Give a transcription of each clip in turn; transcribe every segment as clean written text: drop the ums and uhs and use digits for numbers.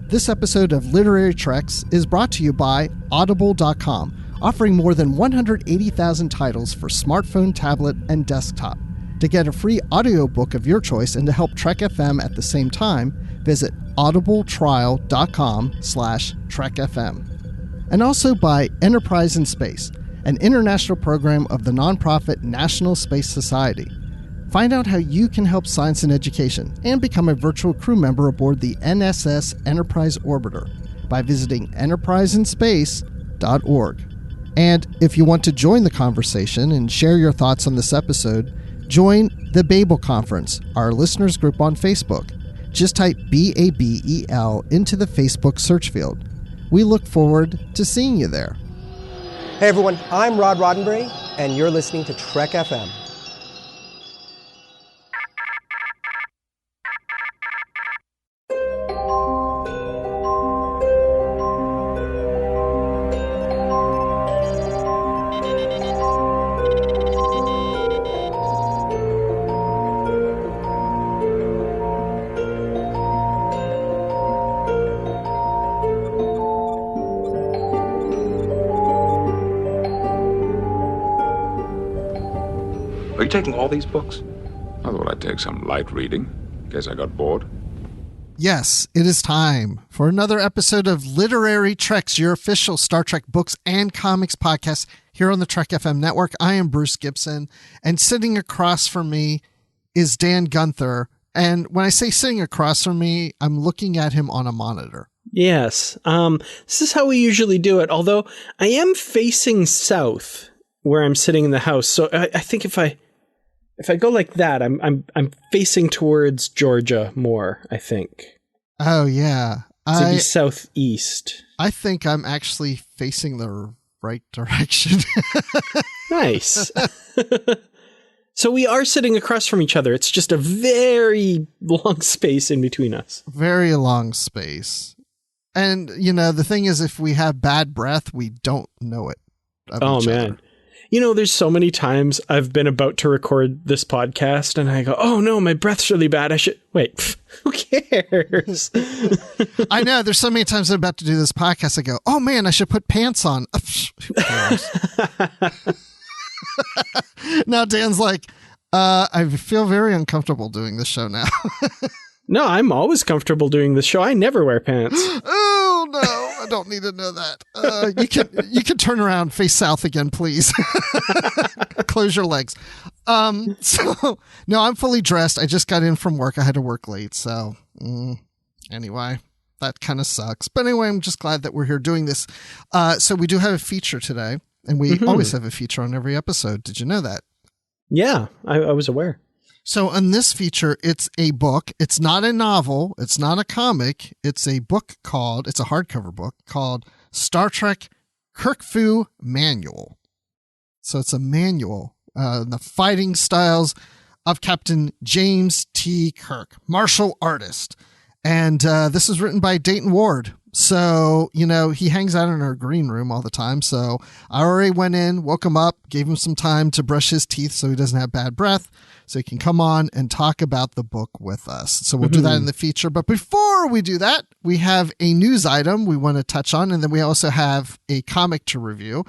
This episode of Literary Treks is brought to you by Audible.com, offering more than 180,000 titles for smartphone, tablet, and desktop. To get a free audiobook of your choice and to help Trek FM at the same time, visit audibletrial.com/trekfm. And also by Enterprise in Space, an international program of the nonprofit National Space Society. Find out how you can help science and education and become a virtual crew member aboard the NSS Enterprise Orbiter by visiting enterpriseinspace.org. And if you want to join the conversation and share your thoughts on this episode, join the Babel Conference, our listeners group on Facebook. Just type BABEL into the Facebook search field. We look forward to seeing you there. Hey everyone, I'm Rod Roddenberry, and you're listening to Trek FM. Are you taking all these books? I thought I'd take some light reading, in case I got bored. Yes, it is time for another episode of Literary Treks, your official Star Trek books and comics podcast here on the Trek FM network. I am Bruce Gibson, and sitting across from me is Dan Gunther. And when I say sitting across from me, I'm looking at him on a monitor. Yes, this is how we usually do it, although I am facing south where I'm sitting in the house. So I think if I go like that, I'm facing towards Georgia more, I think. Oh, yeah. To be southeast. I think I'm actually facing the right direction. Nice. So we are sitting across from each other. It's just a very long space in between us. Very long space. And, you know, the thing is, if we have bad breath, we don't know it. Oh, man. Other. You know, there's so many times I've been about to record this podcast and I go, oh no, my breath's really bad. I should wait. Who cares? I know there's so many times I'm about to do this podcast. I go, oh man, I should put pants on. Who cares? Now Dan's like, I feel very uncomfortable doing this show now. No, I'm always comfortable doing this show. I never wear pants. Oh no, I don't need to know that. You can turn around, face south again, please. Close your legs. So no, I'm fully dressed. I just got in from work. I had to work late. So anyway, that kind of sucks. But anyway, I'm just glad that we're here doing this. So we do have a feature today, and we always have a feature on every episode. Did you know that? Yeah, I was aware. So on this feature, it's a book. It's not a novel. It's not a comic. It's a book it's a hardcover book called Star Trek Kirk Fu Manual. So it's a manual, the fighting styles of Captain James T. Kirk, martial artist. And this is written by Dayton Ward. So, you know, he hangs out in our green room all the time. So I already went in, woke him up, gave him some time to brush his teeth so he doesn't have bad breath, so he can come on and talk about the book with us. So we'll do that in the feature. But before we do that, we have a news item we want to touch on, and then we also have a comic to review.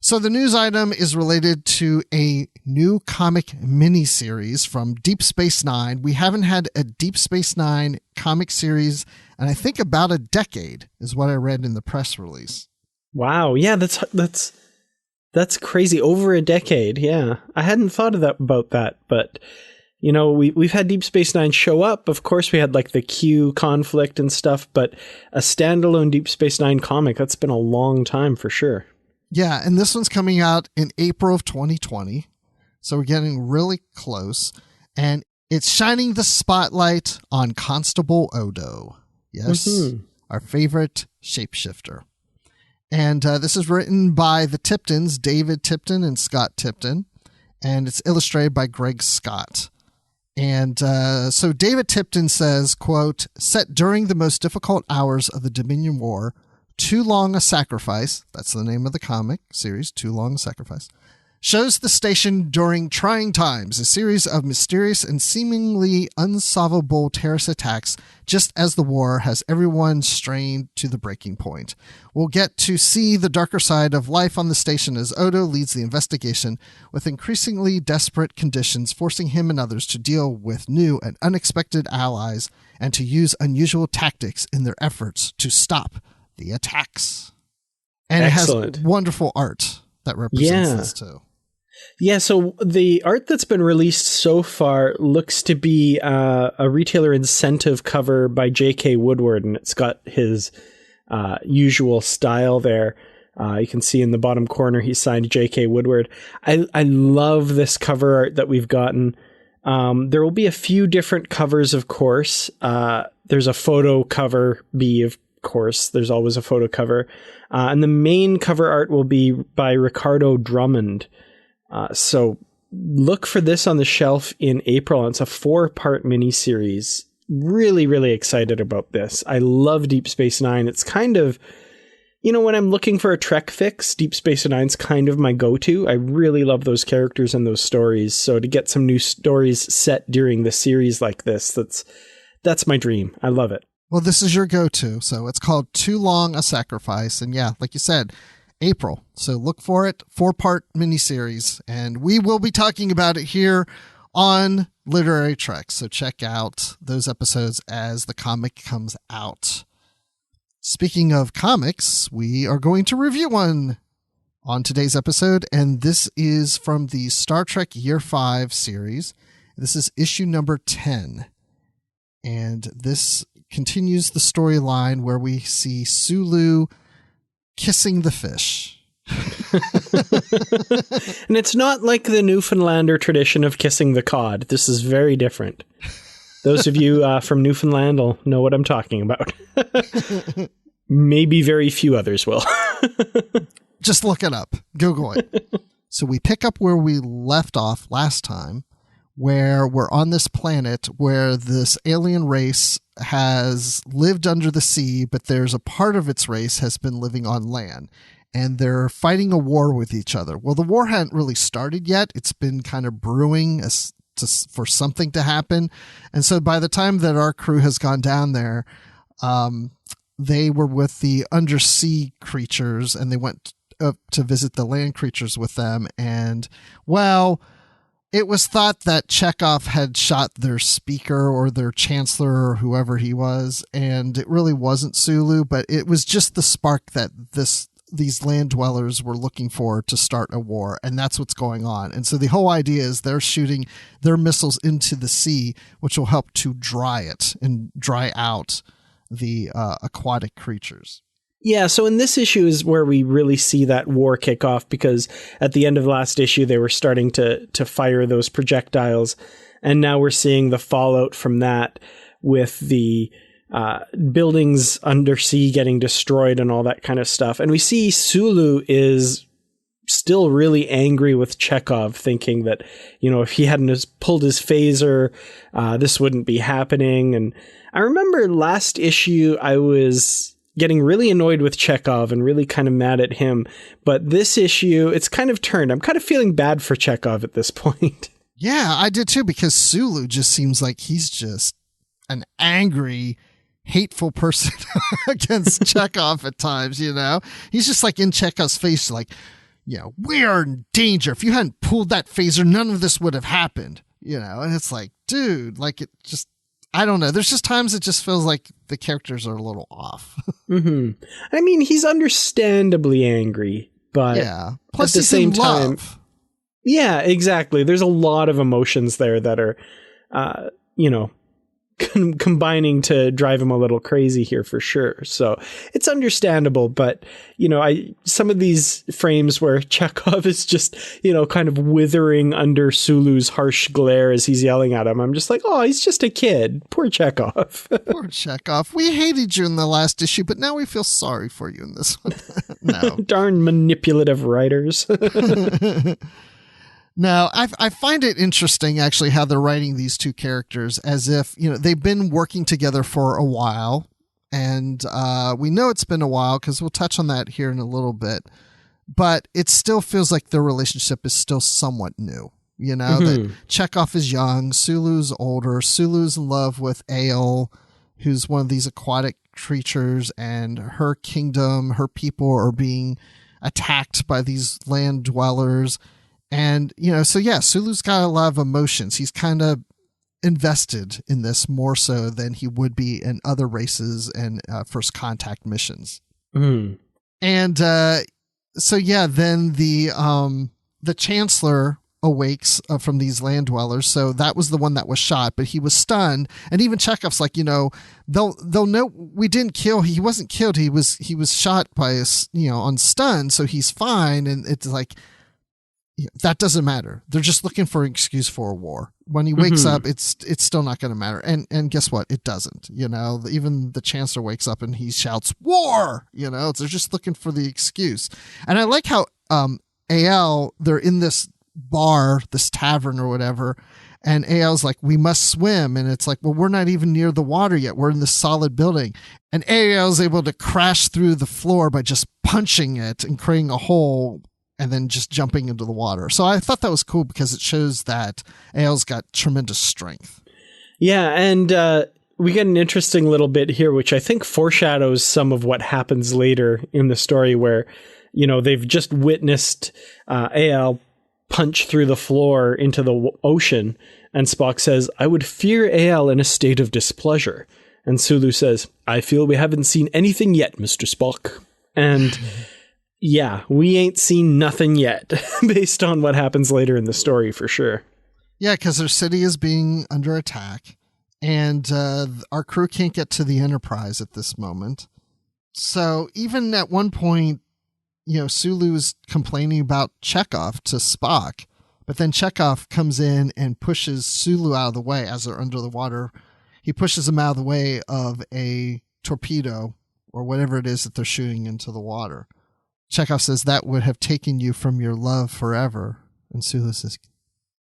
So the news item is related to a new comic miniseries from Deep Space Nine. We haven't had a Deep Space Nine comic series, and I think about a decade is what I read in the press release. Wow. Yeah, that's crazy. Over a decade. Yeah. I hadn't thought about that, but you know, we've had Deep Space Nine show up. Of course, we had like the Q conflict and stuff, but a standalone Deep Space Nine comic, that's been a long time for sure. Yeah, and this one's coming out in April of 2020, so we're getting really close, and it's shining the spotlight on Constable Odo. Yes, our favorite shapeshifter. And this is written by the Tiptons, David Tipton and Scott Tipton, and it's illustrated by Greg Scott. And so David Tipton says, quote, set during the most difficult hours of the Dominion War, Too Long a Sacrifice, that's the name of the comic series, Too Long a Sacrifice, shows the station during trying times, a series of mysterious and seemingly unsolvable terrorist attacks, just as the war has everyone strained to the breaking point. We'll get to see the darker side of life on the station as Odo leads the investigation, with increasingly desperate conditions forcing him and others to deal with new and unexpected allies and to use unusual tactics in their efforts to stop the attacks. And Excellent. It has wonderful art that represents this too. Yeah, so the art that's been released so far looks to be a retailer incentive cover by J.K. Woodward, and it's got his usual style there. You can see in the bottom corner he signed J.K. Woodward. I love this cover art that we've gotten. There will be a few different covers, of course. There's a photo cover B, of course. There's always a photo cover. And the main cover art will be by Ricardo Drummond. So look for this on the shelf in April. It's a 4-part miniseries. Really, really excited about this. I love Deep Space Nine. It's kind of, when I'm looking for a Trek fix, Deep Space Nine's kind of my go-to. I really love those characters and those stories. So to get some new stories set during the series like this, that's my dream. I love it. Well, this is your go-to. So it's called Too Long a Sacrifice. And yeah, like you said, April. So look for it. 4-part miniseries. And we will be talking about it here on Literary Trek. So check out those episodes as the comic comes out. Speaking of comics, we are going to review one on today's episode. And this is from the Star Trek Year 5 series. This is issue number 10. And this continues the storyline where we see Sulu kissing the fish. And it's not like the Newfoundlander tradition of kissing the cod. This is very different. Those of you from Newfoundland will know what I'm talking about. Maybe very few others will. Just look it up. Google it. So we pick up where we left off last time, where we're on this planet where this alien race has lived under the sea, but there's a part of its race has been living on land, and they're fighting a war with each other. Well, the war hadn't really started yet. It's been kind of brewing for something to happen. And so by the time that our crew has gone down there, they were with the undersea creatures, and they went up to visit the land creatures with them. And, well, it was thought that Chekhov had shot their speaker or their chancellor or whoever he was, and it really wasn't Sulu, but it was just the spark that these land dwellers were looking for to start a war, and that's what's going on. And so the whole idea is they're shooting their missiles into the sea, which will help to dry it and dry out the aquatic creatures. Yeah, so in this issue is where we really see that war kick off, because at the end of the last issue, they were starting to fire those projectiles. And now we're seeing the fallout from that with the buildings undersea getting destroyed and all that kind of stuff. And we see Sulu is still really angry with Chekhov, thinking that, if he hadn't pulled his phaser, this wouldn't be happening. And I remember last issue, I was getting really annoyed with Chekhov and really kind of mad at him. But this issue, it's kind of turned. I'm kind of feeling bad for Chekhov at this point. Yeah, I did too, because Sulu just seems like he's just an angry, hateful person against Chekhov at times, He's just like in Chekhov's face, like, we are in danger. If you hadn't pulled that phaser, none of this would have happened, And it's like, dude, like it just, I don't know. There's just times it just feels like the characters are a little off. Mm-hmm. I mean, he's understandably angry, but yeah. Plus at the same time, love. Yeah, exactly. There's a lot of emotions there that are, combining to drive him a little crazy here for sure. So it's understandable, but some of these frames where Chekhov is just, kind of withering under Sulu's harsh glare as he's yelling at him, I'm just like, oh, he's just a kid. Poor Chekhov. Poor Chekhov. We hated you in the last issue, but now we feel sorry for you in this one. No. Darn manipulative writers. No, I find it interesting, actually, how they're writing these two characters as if, they've been working together for a while. And we know it's been a while because we'll touch on that here in a little bit. but it still feels like their relationship is still somewhat new. You know, that Chekhov is young, Sulu's older, Sulu's in love with Ael, who's one of these aquatic creatures, and her kingdom, her people are being attacked by these land dwellers. And, you know, so yeah, Sulu's got a lot of emotions. He's kind of invested in this more so than he would be in other races and first contact missions. And so yeah, then the Chancellor awakes from these land dwellers. So that was the one that was shot, but he was stunned. And even Chekhov's like, you know, they'll know we didn't kill. He wasn't killed. He was shot by us, you know, on stun. So he's fine. And it's like, that doesn't matter. They're just looking for an excuse for a war. When he wakes up, it's still not going to matter. And guess what? It doesn't. You know, even the Chancellor wakes up and he shouts war. You know, they're just looking for the excuse. And I like how Ael, they're in this bar, this tavern or whatever, and Ael's like, we must swim. And it's like, well, we're not even near the water yet. We're in this solid building. And Ael's able to crash through the floor by just punching it and creating a hole and then just jumping into the water. So I thought that was cool because it shows that Ael's got tremendous strength. Yeah, and we get an interesting little bit here, which I think foreshadows some of what happens later in the story where, you know, they've just witnessed Ael punch through the floor into the ocean, and Spock says, I would fear Ael in a state of displeasure. And Sulu says, I feel we haven't seen anything yet, Mr. Spock. And yeah, we ain't seen nothing yet based on what happens later in the story for sure. Yeah, because their city is being under attack, and our crew can't get to the Enterprise at this moment. So even at one point, you know, Sulu's complaining about Chekhov to Spock, but then Chekhov comes in and pushes Sulu out of the way as they're under the water. He pushes him out of the way of a torpedo or whatever it is that they're shooting into the water. Chekhov says, that would have taken you from your love forever. And Sulu says,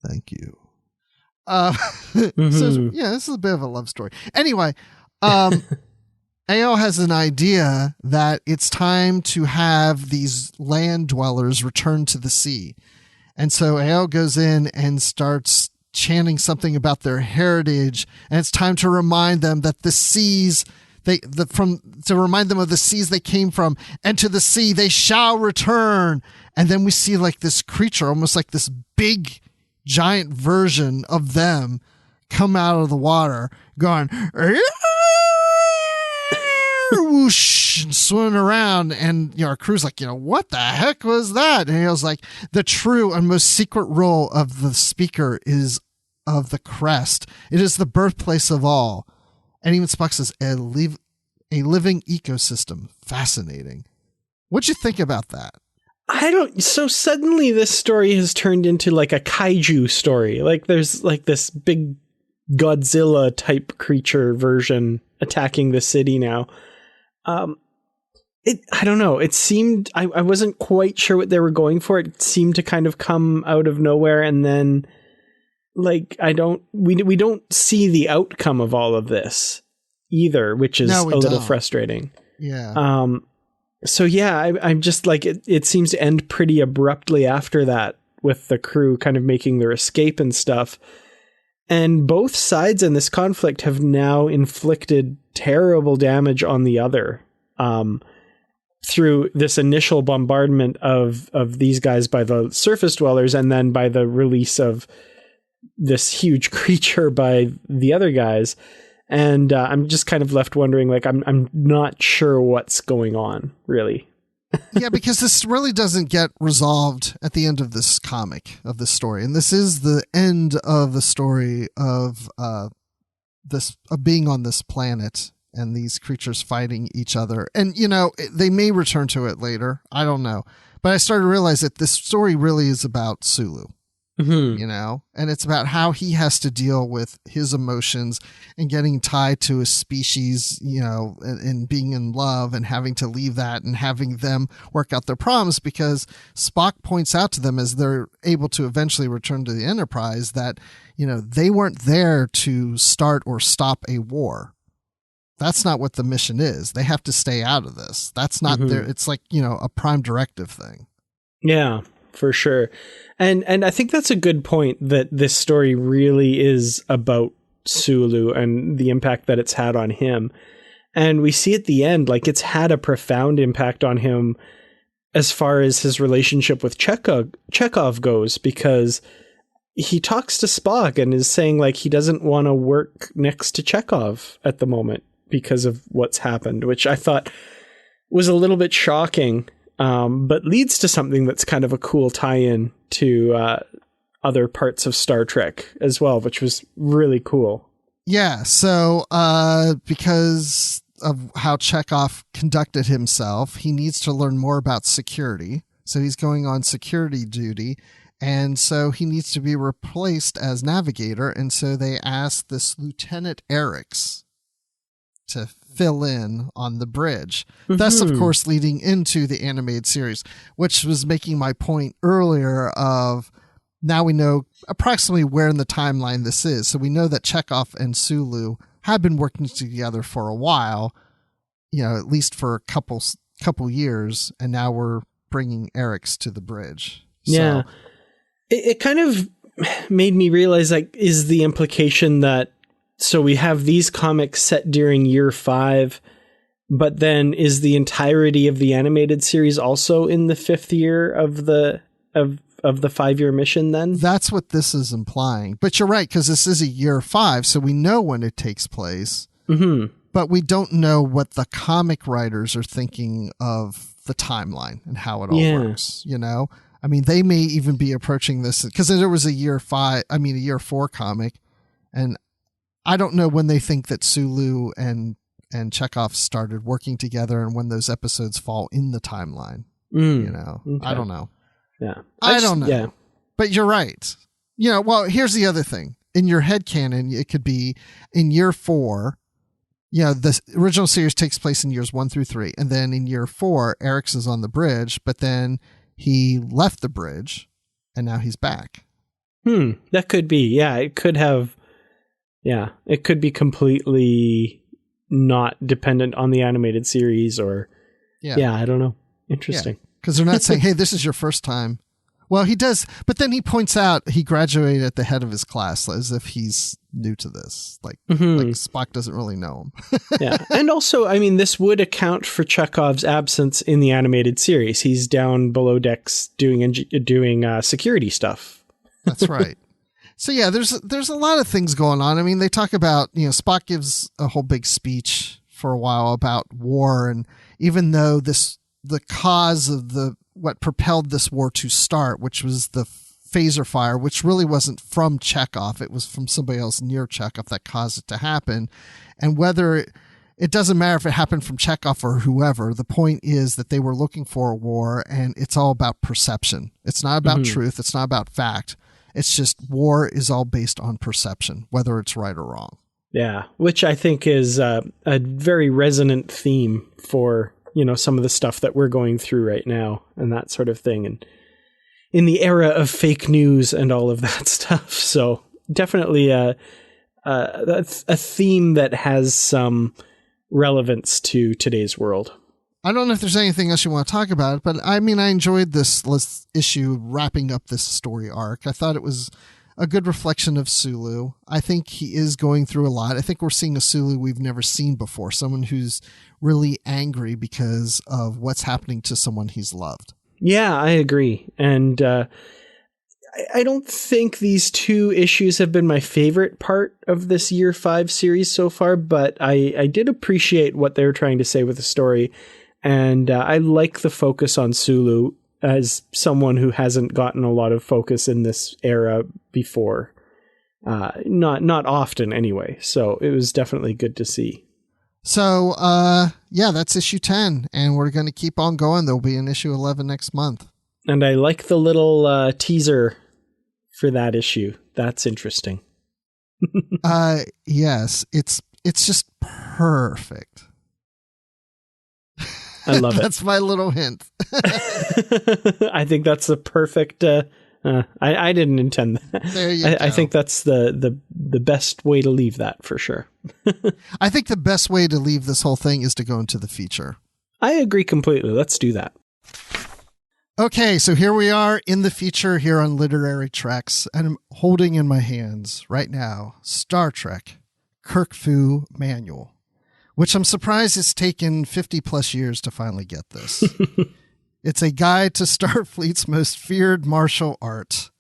thank you. So yeah, this is a bit of a love story. Anyway, Ael has an idea that it's time to have these land dwellers return to the sea. And so Ael goes in and starts chanting something about their heritage. And it's time to remind them that the seas, to remind them of the seas they came from, and to the sea they shall return. And then we see like this creature, almost like this big giant version of them, come out of the water going, whoosh, and swimming around. And, you know, our crew's like, you know, what the heck was that? And he was like, the true and most secret role of the speaker is of the crest. It is the birthplace of all. And even Spock says, a living ecosystem. Fascinating. What'd you think about that? So suddenly this story has turned into like a kaiju story. Like there's like this big Godzilla type creature version attacking the city now. I don't know. It seemed, I wasn't quite sure what they were going for. It seemed to kind of come out of nowhere. And then like, we don't see the outcome of all of this either, which is a little frustrating. Yeah. So yeah, I'm just like, it seems to end pretty abruptly after that with the crew kind of making their escape and stuff. And both sides in this conflict have now inflicted terrible damage on the other, through this initial bombardment of these guys by the surface dwellers, and then by the release of this huge creature by the other guys. And I'm just kind of left wondering, like, I'm not sure what's going on, really. Yeah, because this really doesn't get resolved at the end of this comic, of this story. And this is the end of the story of being on this planet and these creatures fighting each other. And, you know, they may return to it later. I don't know. But I started to realize that this story really is about Sulu. You know, and it's about how he has to deal with his emotions and getting tied to a species, you know, and being in love and having to leave that and having them work out their problems, because Spock points out to them as they're able to eventually return to the Enterprise that, you know, they weren't there to start or stop a war. That's not what the mission is. They have to stay out of this. That's not their, it's like, you know, a prime directive thing. Yeah, for sure. And I think that's a good point, that this story really is about Sulu and the impact that it's had on him. And we see at the end, like, it's had a profound impact on him as far as his relationship with Chekhov goes, because he talks to Spock and is saying, like, he doesn't want to work next to Chekhov at the moment because of what's happened, which I thought was a little bit shocking, but leads to something that's kind of a cool tie-in to other parts of Star Trek as well, which was really cool. Yeah, so because of how Chekhov conducted himself, he needs to learn more about security. So he's going on security duty, and so he needs to be replaced as navigator. And so they asked this Lieutenant Eriks to fill in on the bridge. Mm-hmm. Thus, of course, leading into the animated series, which was making my point earlier of now we know approximately where in the timeline this is. So we know that Chekhov and Sulu have been working together for a while, at least for a couple years, and now we're bringing Eriks to the bridge. Yeah. So, it kind of made me realize, like, is the implication that, so we have these comics set during year 5, but then is the entirety of the animated series also in the 5th year of the 5-year mission then? That's what this is implying. But you're right, because this is a year 5, so we know when it takes place. Mm-hmm. But we don't know what the comic writers are thinking of the timeline and how it all works, I mean, they may even be approaching this, because there was a year 4 comic, and I don't know when they think that Sulu and Chekhov started working together and when those episodes fall in the timeline. Okay. I don't know. Yeah. I don't know. Yeah. But you're right. Well, here's the other thing. In your headcanon, it could be in year 4, the original series takes place in years 1 through 3. And then in year 4, Eriks is on the bridge, but then he left the bridge and now he's back. That could be. Yeah. It could have. Yeah. It could be completely not dependent on the animated series or. Yeah. I don't know. Interesting. Yeah. Because they're not saying, hey, this is your first time. Well, he does. But then he points out he graduated at the head of his class as if he's new to this. Like Spock doesn't really know him. Yeah. And also, I mean, this would account for Chekhov's absence in the animated series. He's down below decks doing security stuff. That's right. So, yeah, there's a lot of things going on. I mean, they talk about, Spock gives a whole big speech for a while about war. And even though the cause of what propelled this war to start, which was the phaser fire, which really wasn't from Chekhov. It was from somebody else near Chekhov that caused it to happen. And whether it doesn't matter if it happened from Chekhov or whoever, the point is that they were looking for a war, and it's all about perception. It's not about truth. It's not about fact. It's just war is all based on perception, whether it's right or wrong. Yeah, which I think is a very resonant theme for some of the stuff that we're going through right now and that sort of thing. And in the era of fake news and all of that stuff. So definitely a theme that has some relevance to today's world. I don't know if there's anything else you want to talk about, but I mean, I enjoyed this issue wrapping up this story arc. I thought it was a good reflection of Sulu. I think he is going through a lot. I think we're seeing a Sulu we've never seen before, someone who's really angry because of what's happening to someone he's loved. Yeah, I agree. And I don't think these 2 issues have been my favorite part of this year 5 series so far, but I did appreciate what they were trying to say with the story. And I like the focus on Sulu as someone who hasn't gotten a lot of focus in this era before. Not often anyway. So it was definitely good to see. So, that's issue 10, and we're going to keep on going. There'll be an issue 11 next month. And I like the little teaser for that issue. That's interesting. Yes, it's just perfect. I love it. That's my little hint. I think that's the perfect. I didn't intend that. There you go. I think that's the best way to leave that for sure. I think the best way to leave this whole thing is to go into the feature. I agree completely. Let's do that. Okay, so here we are in the feature here on Literary Treks, and I'm holding in my hands right now Star Trek Kirk Fu Manual, which I'm surprised it's taken 50 plus years to finally get this. It's a guide to Starfleet's most feared martial art,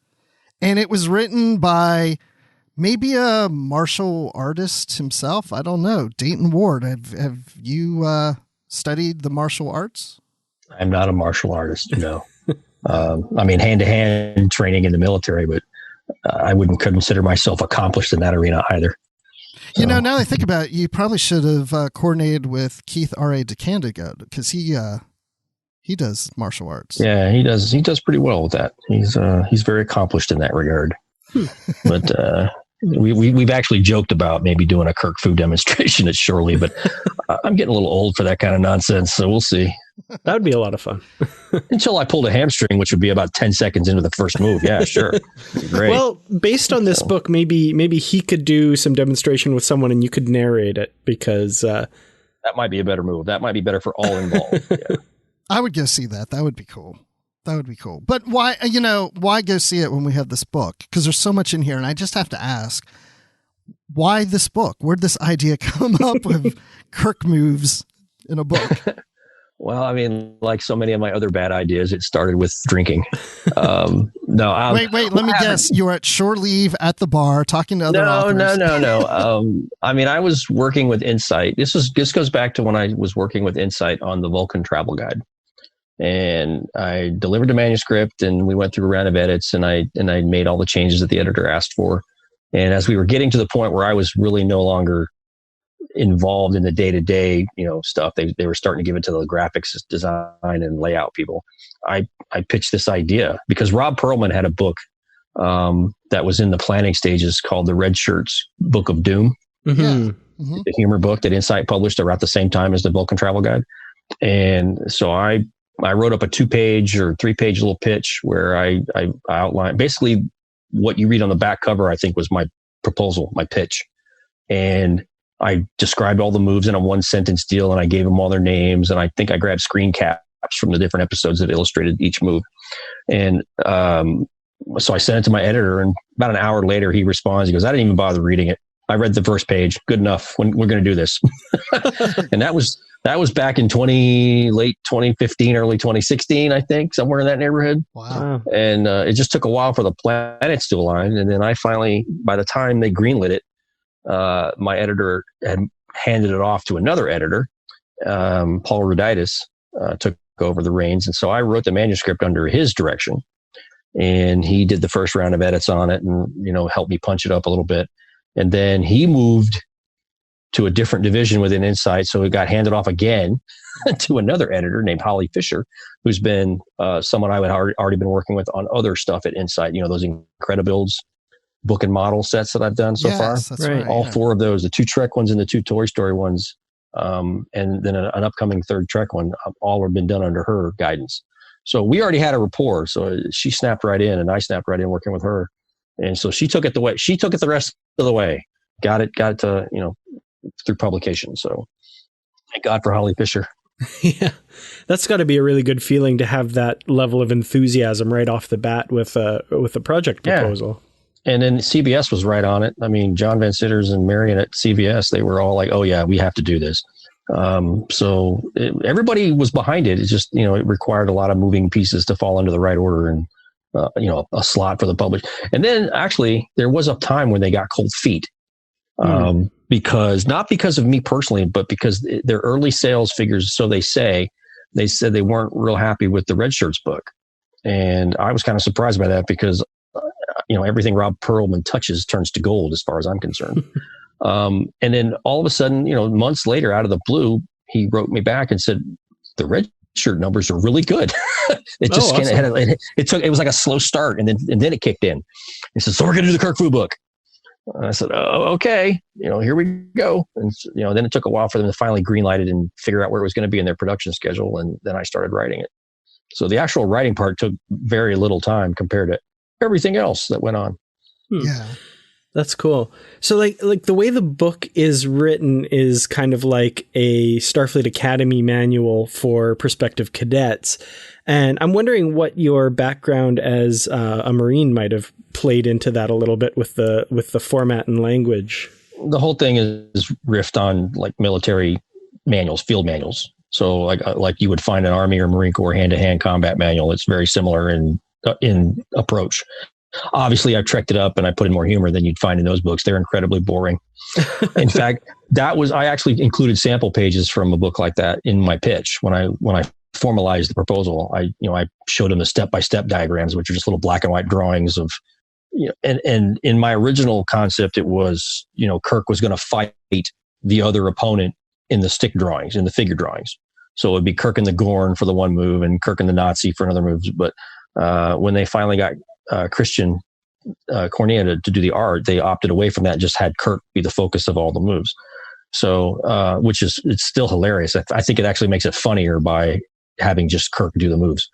and it was written by maybe a martial artist himself. I don't know. Dayton Ward. Have you studied the martial arts? I'm not a martial artist, no. I mean, hand-to-hand training in the military, but I wouldn't consider myself accomplished in that arena either. You know, now that I think about it, you probably should have coordinated with Keith R.A. DeCandigo, because he does martial arts. Yeah, he does. He does pretty well with that. He's very accomplished in that regard. But we've actually joked about maybe doing a Kirk Fu demonstration at Shorely, but I'm getting a little old for that kind of nonsense, so we'll see. That would be a lot of fun. Until I pulled a hamstring, which would be about 10 seconds into the first move. Yeah, sure. Great. Well, based on this book, maybe he could do some demonstration with someone and you could narrate it, because that might be a better move. That might be better for all involved. Yeah. I would go see that. That would be cool. That would be cool. But why go see it when we have this book? Because there's so much in here, and I just have to ask, why this book? Where'd this idea come up with Kirk moves in a book? Well, I mean, like so many of my other bad ideas, it started with drinking. Wait, let me guess. You were at shore leave at the bar talking to other authors. No. I mean, I was working with Insight. This goes back to when I was working with Insight on the Vulcan Travel Guide. And I delivered a manuscript, and we went through a round of edits, and I made all the changes that the editor asked for. And as we were getting to the point where I was really no longer involved in the day-to-day, stuff, they were starting to give it to the graphics design and layout people. I pitched this idea because Rob Perlman had a book that was in the planning stages called The Red Shirts Book of Doom. Mm-hmm. Yeah. Mm-hmm. The humor book that Insight published around the same time as the Vulcan Travel Guide. And so I wrote up a 2-page or 3-page little pitch where I outlined basically what you read on the back cover. I think was my proposal, my pitch. And I described all the moves in a 1-sentence deal, and I gave them all their names. And I think I grabbed screen caps from the different episodes that illustrated each move. And so I sent it to my editor, and about an hour later, he responds. He goes, "I didn't even bother reading it. I read the first page. Good enough. We're going to do this." And that was back in late 2015, early 2016, I think, somewhere in that neighborhood. Wow. And it just took a while for the planets to align. And then I finally, by the time they greenlit it, my editor had handed it off to another editor. Paul Ruditis took over the reins. And so I wrote the manuscript under his direction. And he did the first round of edits on it and, helped me punch it up a little bit. And then he moved to a different division within Insight. So it got handed off again to another editor named Holly Fisher, who's been someone I had already been working with on other stuff at Insight, those Incredibuilds book and model sets that I've done so far. That's right. All 4 of those, the 2 Trek ones and the 2 Toy Story ones, and then an upcoming 3rd Trek one, all have been done under her guidance. So we already had a rapport. So she snapped right in, and I snapped right in working with her. And so she took it the rest of the way, got it to, through publication. So thank God for Holly Fisher. Yeah, that's got to be a really good feeling to have that level of enthusiasm right off the bat with a project proposal. And then CBS was right on it. I mean, John Van Sitters and Marion at CBS, they were all like, "Oh yeah, we have to do this." So everybody was behind it. It's just, it required a lot of moving pieces to fall into the right order and, a slot for the publish. And then actually there was a time when they got cold feet. Because not because of me personally, but because their early sales figures, so they said they weren't real happy with the Red Shirts book. And I was kind of surprised by that because, everything Rob Perlman touches turns to gold as far as I'm concerned. And then all of a sudden, months later, out of the blue, he wrote me back and said, "The Red Shirt numbers are really good." It just awesome. It was like a slow start, and then it kicked in. He said, "So we're going to do the Kirk Fu book." And I said, "Oh, okay. Here we go." And then it took a while for them to finally greenlight it and figure out where it was going to be in their production schedule. And then I started writing it. So the actual writing part took very little time compared to everything else that went on. Yeah. That's cool. So like the way the book is written is kind of like a Starfleet Academy manual for prospective cadets. And I'm wondering what your background as a Marine might have played into that a little bit with the format and language. The whole thing is riffed on like military manuals, field manuals. So like you would find an Army or Marine Corps hand-to-hand combat manual. It's very similar in approach. Obviously, I've trekked it up and I put in more humor than you'd find in those books. They're incredibly boring. In fact, I actually included sample pages from a book like that in my pitch when I formalized the proposal. I showed them the step-by-step diagrams, which are just little black and white drawings of, and in my original concept, it was, Kirk was going to fight the other opponent in the stick drawings, in the figure drawings. So it would be Kirk and the Gorn for the one move and Kirk and the Nazi for another move. But when they finally got Christian Cornea to do the art, they opted away from that and just had Kirk be the focus of all the moves. So, it's still hilarious. I think it actually makes it funnier by having just Kirk do the moves.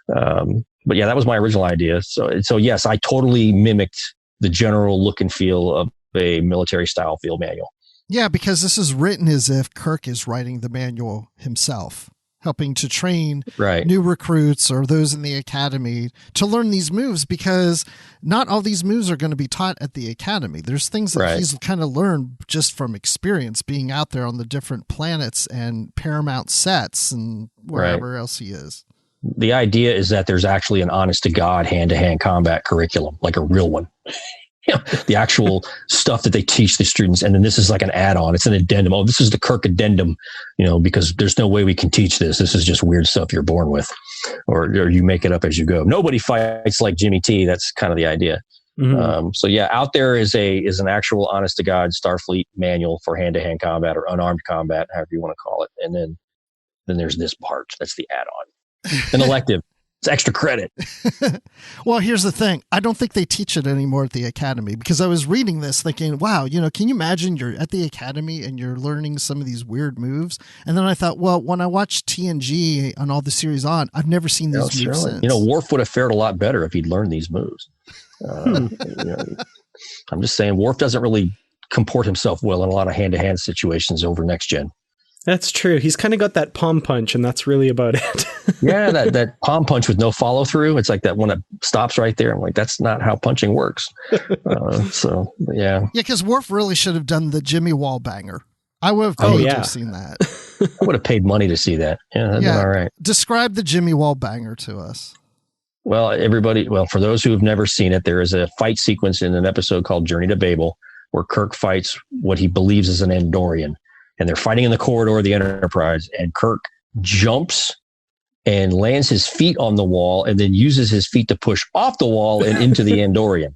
But yeah, that was my original idea. So yes, I totally mimicked the general look and feel of a military style field manual. Yeah, because this is written as if Kirk is writing the manual himself, helping to train new recruits or those in the academy to learn these moves, because not all these moves are going to be taught at the academy. There's things that he's kind of learned just from experience, being out there on the different planets and Paramount sets and wherever else he is. The idea is that there's actually an honest to God hand-to-hand combat curriculum, like a real one. The actual stuff that they teach the students. And then this is like an add-on. It's an addendum. Oh, this is the Kirk addendum, because there's no way we can teach this. This is just weird stuff you're born with, or you make it up as you go. Nobody fights like Jimmy T. That's kind of the idea. Mm-hmm. So yeah, out there is an actual honest to God Starfleet manual for hand-to-hand combat or unarmed combat, however you want to call it. And then there's this part. That's the add-on. An elective. It's extra credit. Well, here's the thing. I don't think they teach it anymore at the academy, because I was reading this thinking, wow, can you imagine you're at the academy and you're learning some of these weird moves? And then I thought, well, when I watched TNG on all the series on, I've never seen these moves since. Worf would have fared a lot better if he'd learned these moves. I'm just saying, Worf doesn't really comport himself well in a lot of hand-to-hand situations over Next Gen. That's true. He's kind of got that palm punch, and that's really about it. Yeah, that palm punch with no follow through. It's like that when it stops right there. I'm like, that's not how punching works. Yeah. Yeah, because Worf really should have done the Jimmy Wall banger. I would have totally seen that. I would have paid money to see that. Yeah, that'd been all right. Describe the Jimmy Wall banger to us. Well, for those who have never seen it, there is a fight sequence in an episode called Journey to Babel where Kirk fights what he believes is an Andorian. And they're fighting in the corridor of the Enterprise, and Kirk jumps and lands his feet on the wall and then uses his feet to push off the wall and into the Andorian.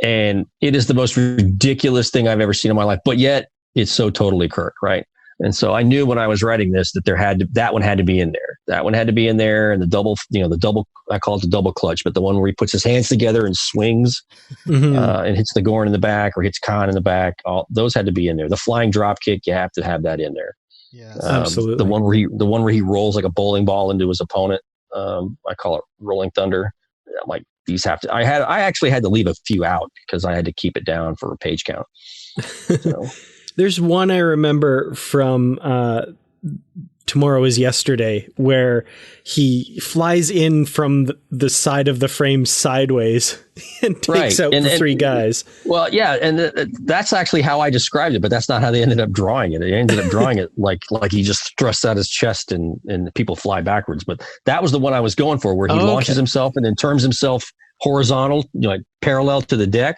And it is the most ridiculous thing I've ever seen in my life, but yet it's so totally Kirk, right? And so I knew when I was writing this that that one had to be in there. That one had to be in there, and the double, I call it the double clutch, but the one where he puts his hands together and swings and hits the Gorn in the back or hits Khan in the back. All those had to be in there. The flying drop kick, you have to have that in there. Yeah, absolutely. The one where he rolls like a bowling ball into his opponent. I call it Rolling Thunder. I'm like, these have to. I actually had to leave a few out because I had to keep it down for a page count. So. There's one I remember from Tomorrow is Yesterday, where he flies in from the side of the frame sideways and takes out the three guys. Well, yeah, and that's actually how I described it, but that's not how they ended up drawing it. They ended up drawing it like he just thrusts out his chest and people fly backwards. But that was the one I was going for, where he launches himself and then turns himself horizontal, like parallel to the deck,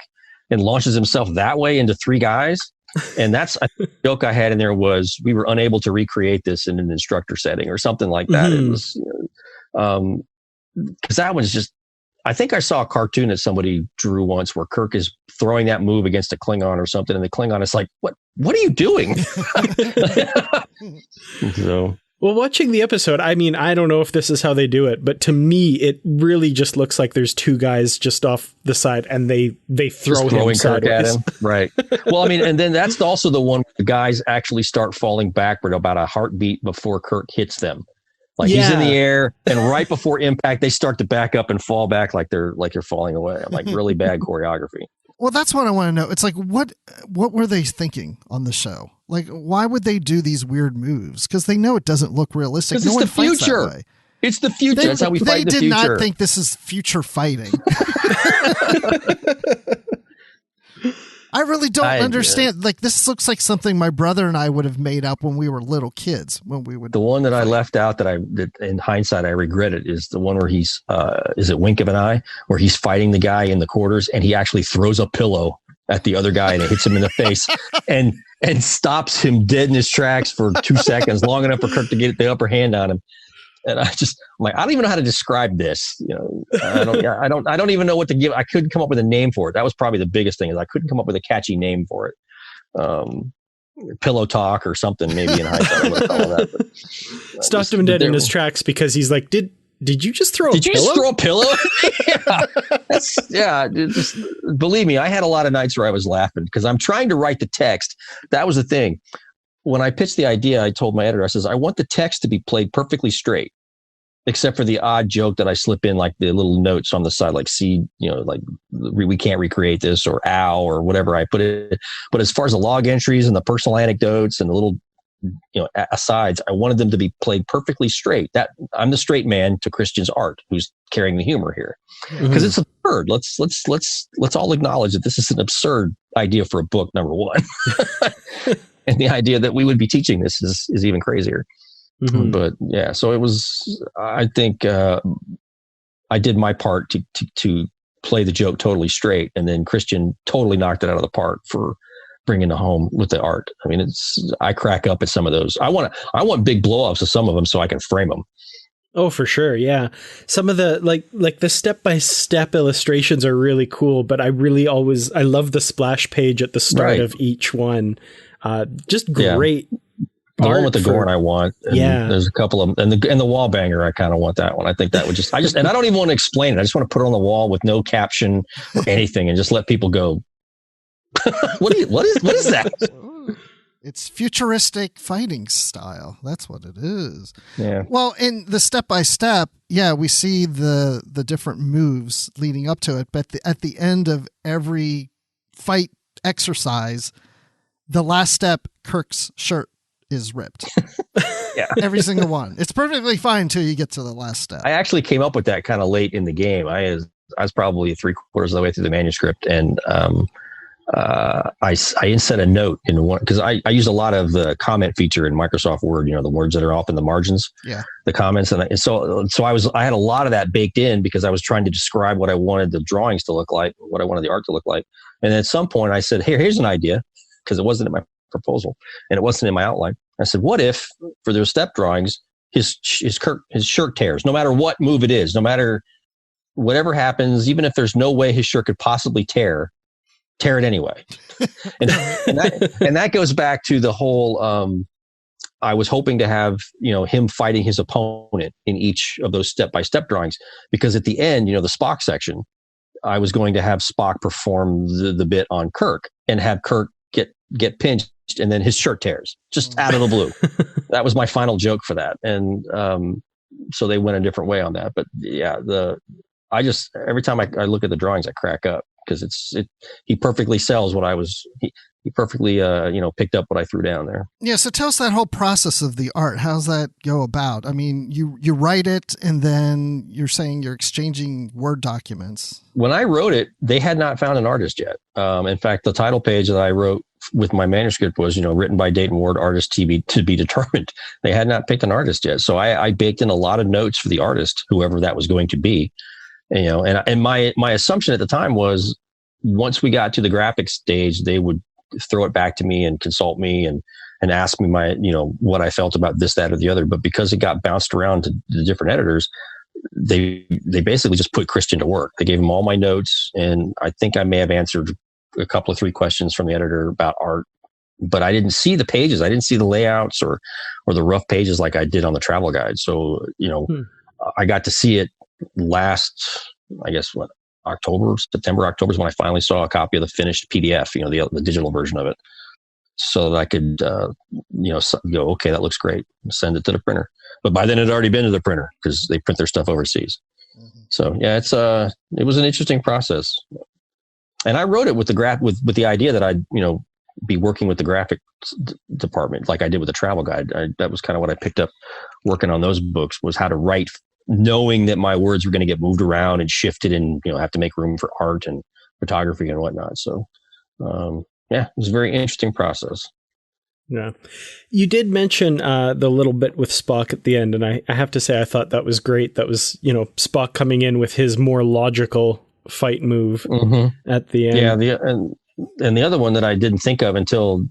and launches himself that way into three guys. And that's a joke I had in there was we were unable to recreate this in an instructor setting or something like that. It was, because that was just, I think I saw a cartoon that somebody drew once where Kirk is throwing that move against a Klingon or something. And the Klingon is like, what are you doing? So. Well, watching the episode, I mean, I don't know if this is how they do it, but to me, it really just looks like there's two guys just off the side and they throw him sideways. Kirk at him. Right. Well, I mean, and then that's also the one where the guys actually start falling backward about a heartbeat before Kirk hits them. Like he's in the air, and right before impact, they start to back up and fall back like they're falling away. Like really bad choreography. Well, that's what I want to know. It's like, what were they thinking on the show? Like, why would they do these weird moves? Because they know it doesn't look realistic. Because it's the future. It's the future. That's how we fight in the future. They did not think this is future fighting. I really don't understand. Like, this looks like something my brother and I would have made up when we were little kids. The one that I left out that in hindsight I regret it is the one where he's is it Wink of an Eye, where he's fighting the guy in the quarters and he actually throws a pillow at the other guy and it hits him in the face and stops him dead in his tracks for 2 seconds, long enough for Kirk to get the upper hand on him. And I'm like, I don't even know how to describe this. I don't even know what to give. I couldn't come up with a name for it. That was probably the biggest thing, is I couldn't come up with a catchy name for it. Pillow talk or something, maybe in hindsight I would have called that. Stopped him dead in his tracks because he's like, did you just throw a pillow? Did you just throw a pillow? Yeah. Just believe me, I had a lot of nights where I was laughing because I'm trying to write the text. That was the thing. When I pitched the idea, I told my editor, I says, I want the text to be played perfectly straight, except for the odd joke that I slip in, like the little notes on the side, like, see, like we can't recreate this, or ow, or whatever I put it. But as far as the log entries and the personal anecdotes and the little, asides, I wanted them to be played perfectly straight. That I'm the straight man to Christian's art, who's carrying the humor here, because it's absurd. Let's all acknowledge that this is an absurd idea for a book, number one. And the idea that we would be teaching this is even crazier. Mm-hmm. But yeah, so it was, I think I did my part to play the joke totally straight. And then Christian totally knocked it out of the park for bringing it home with the art. I mean, I crack up at some of those. I want big blow-ups of some of them so I can frame them. Oh, for sure. Yeah. Some of the like the step-by-step illustrations are really cool, but I love the splash page at the start of each one. Just great. Yeah. The one with the Gorn I want. And there's a couple of them. And the wall banger, I kind of want that one. I think that would and I don't even want to explain it. I just want to put it on the wall with no caption or anything and just let people go, what is that? It's futuristic fighting style. That's what it is. Yeah. Well, in the step-by-step, we see the different moves leading up to it. But at the end of every fight exercise, the last step, Kirk's shirt is ripped. Yeah. Every single one. It's perfectly fine until you get to the last step. I actually came up with that kind of late in the game. I was probably 3/4 of the way through the manuscript, and I sent a note in one, because I use a lot of the comment feature in Microsoft Word, the words that are off in the margins, the comments. And so I had a lot of that baked in because I was trying to describe what I wanted the drawings to look like, what I wanted the art to look like. And at some point I said, hey, here's an idea, because it wasn't in my proposal and it wasn't in my outline. I said, what if for those step drawings, his shirt tears, no matter what move it is, no matter whatever happens, even if there's no way his shirt could possibly tear it anyway. and that goes back to the whole, I was hoping to have, him fighting his opponent in each of those step-by-step drawings, because at the end, the Spock section, I was going to have Spock perform the bit on Kirk and have Kirk get pinched and then his shirt tears just out of the blue. That was my final joke for that. And so they went a different way on that. But yeah, every time I look at the drawings, I crack up, because he perfectly sells what I was. He perfectly picked up what I threw down there. Yeah. So tell us that whole process of the art. How's that go about? I mean, you write it, and then you're saying you're exchanging Word documents. When I wrote it, they had not found an artist yet. In fact, the title page that I wrote with my manuscript was, written by Dayton Ward, artist to be determined. They had not picked an artist yet. So I baked in a lot of notes for the artist, whoever that was going to be. And my assumption at the time was, once we got to the graphics stage, they would throw it back to me and consult me and ask me what I felt about this, that, or the other. But because it got bounced around to the different editors, they basically just put Christian to work. They gave him all my notes, and I think I may have answered a couple of 3 questions from the editor about art, but I didn't see the pages. I didn't see the layouts or the rough pages like I did on the travel guide. So, I got to see it last, I guess, September, October is when I finally saw a copy of the finished PDF, the digital version of it, so that I could, go, okay, that looks great, send it to the printer. But by then it had already been to the printer, because they print their stuff overseas. Mm-hmm. So yeah, it was an interesting process. And I wrote it with with the idea that I'd, be working with the graphics department like I did with the travel guide. That was kind of what I picked up working on those books, was how to write, knowing that my words were going to get moved around and shifted and, have to make room for art and photography and whatnot. So, it was a very interesting process. Yeah. You did mention the little bit with Spock at the end, and I have to say I thought that was great. That was, Spock coming in with his more logical fight move at the end. Yeah, and the other one that I didn't think of until,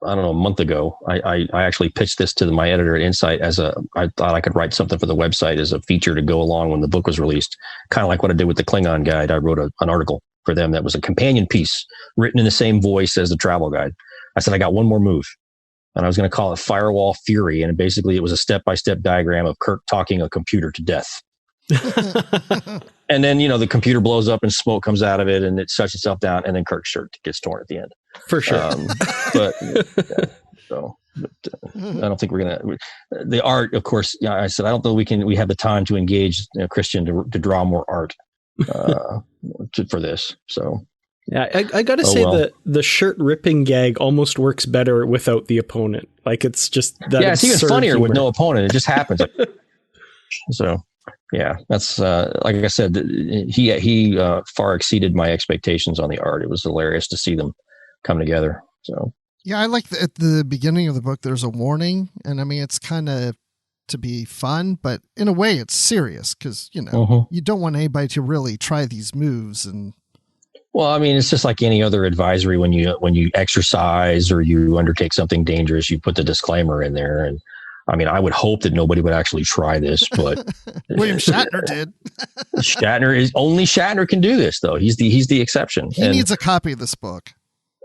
I don't know, a month ago, I actually pitched this to my editor at Insight I thought I could write something for the website as a feature to go along when the book was released. Kind of like what I did with the Klingon guide. I wrote an article for them that was a companion piece written in the same voice as the travel guide. I said, I got one more move. And I was going to call it Firewall Fury. And basically it was a step-by-step diagram of Kirk talking a computer to death. And then, the computer blows up and smoke comes out of it and it shuts itself down. And then Kirk's shirt gets torn at the end. For sure. But I don't think we're going to, the art, of course, I said, I don't think we have the time to engage Christian to draw more art for this. So. Yeah, I got to say that the shirt ripping gag almost works better without the opponent. Like, it's just that. Yeah, it's even funnier with no opponent. It just happens. So, yeah, that's like I said, he far exceeded my expectations on the art. It was hilarious to see them come together. So, yeah, I like at the beginning of the book, there's a warning, and I mean, it's kind of to be fun, but in a way, it's serious because you don't want anybody to really try these moves and. Well, I mean, it's just like any other advisory when you exercise or you undertake something dangerous, you put the disclaimer in there. And I mean, I would hope that nobody would actually try this, but William Shatner did. Only Shatner can do this, though. He's the exception. He needs a copy of this book.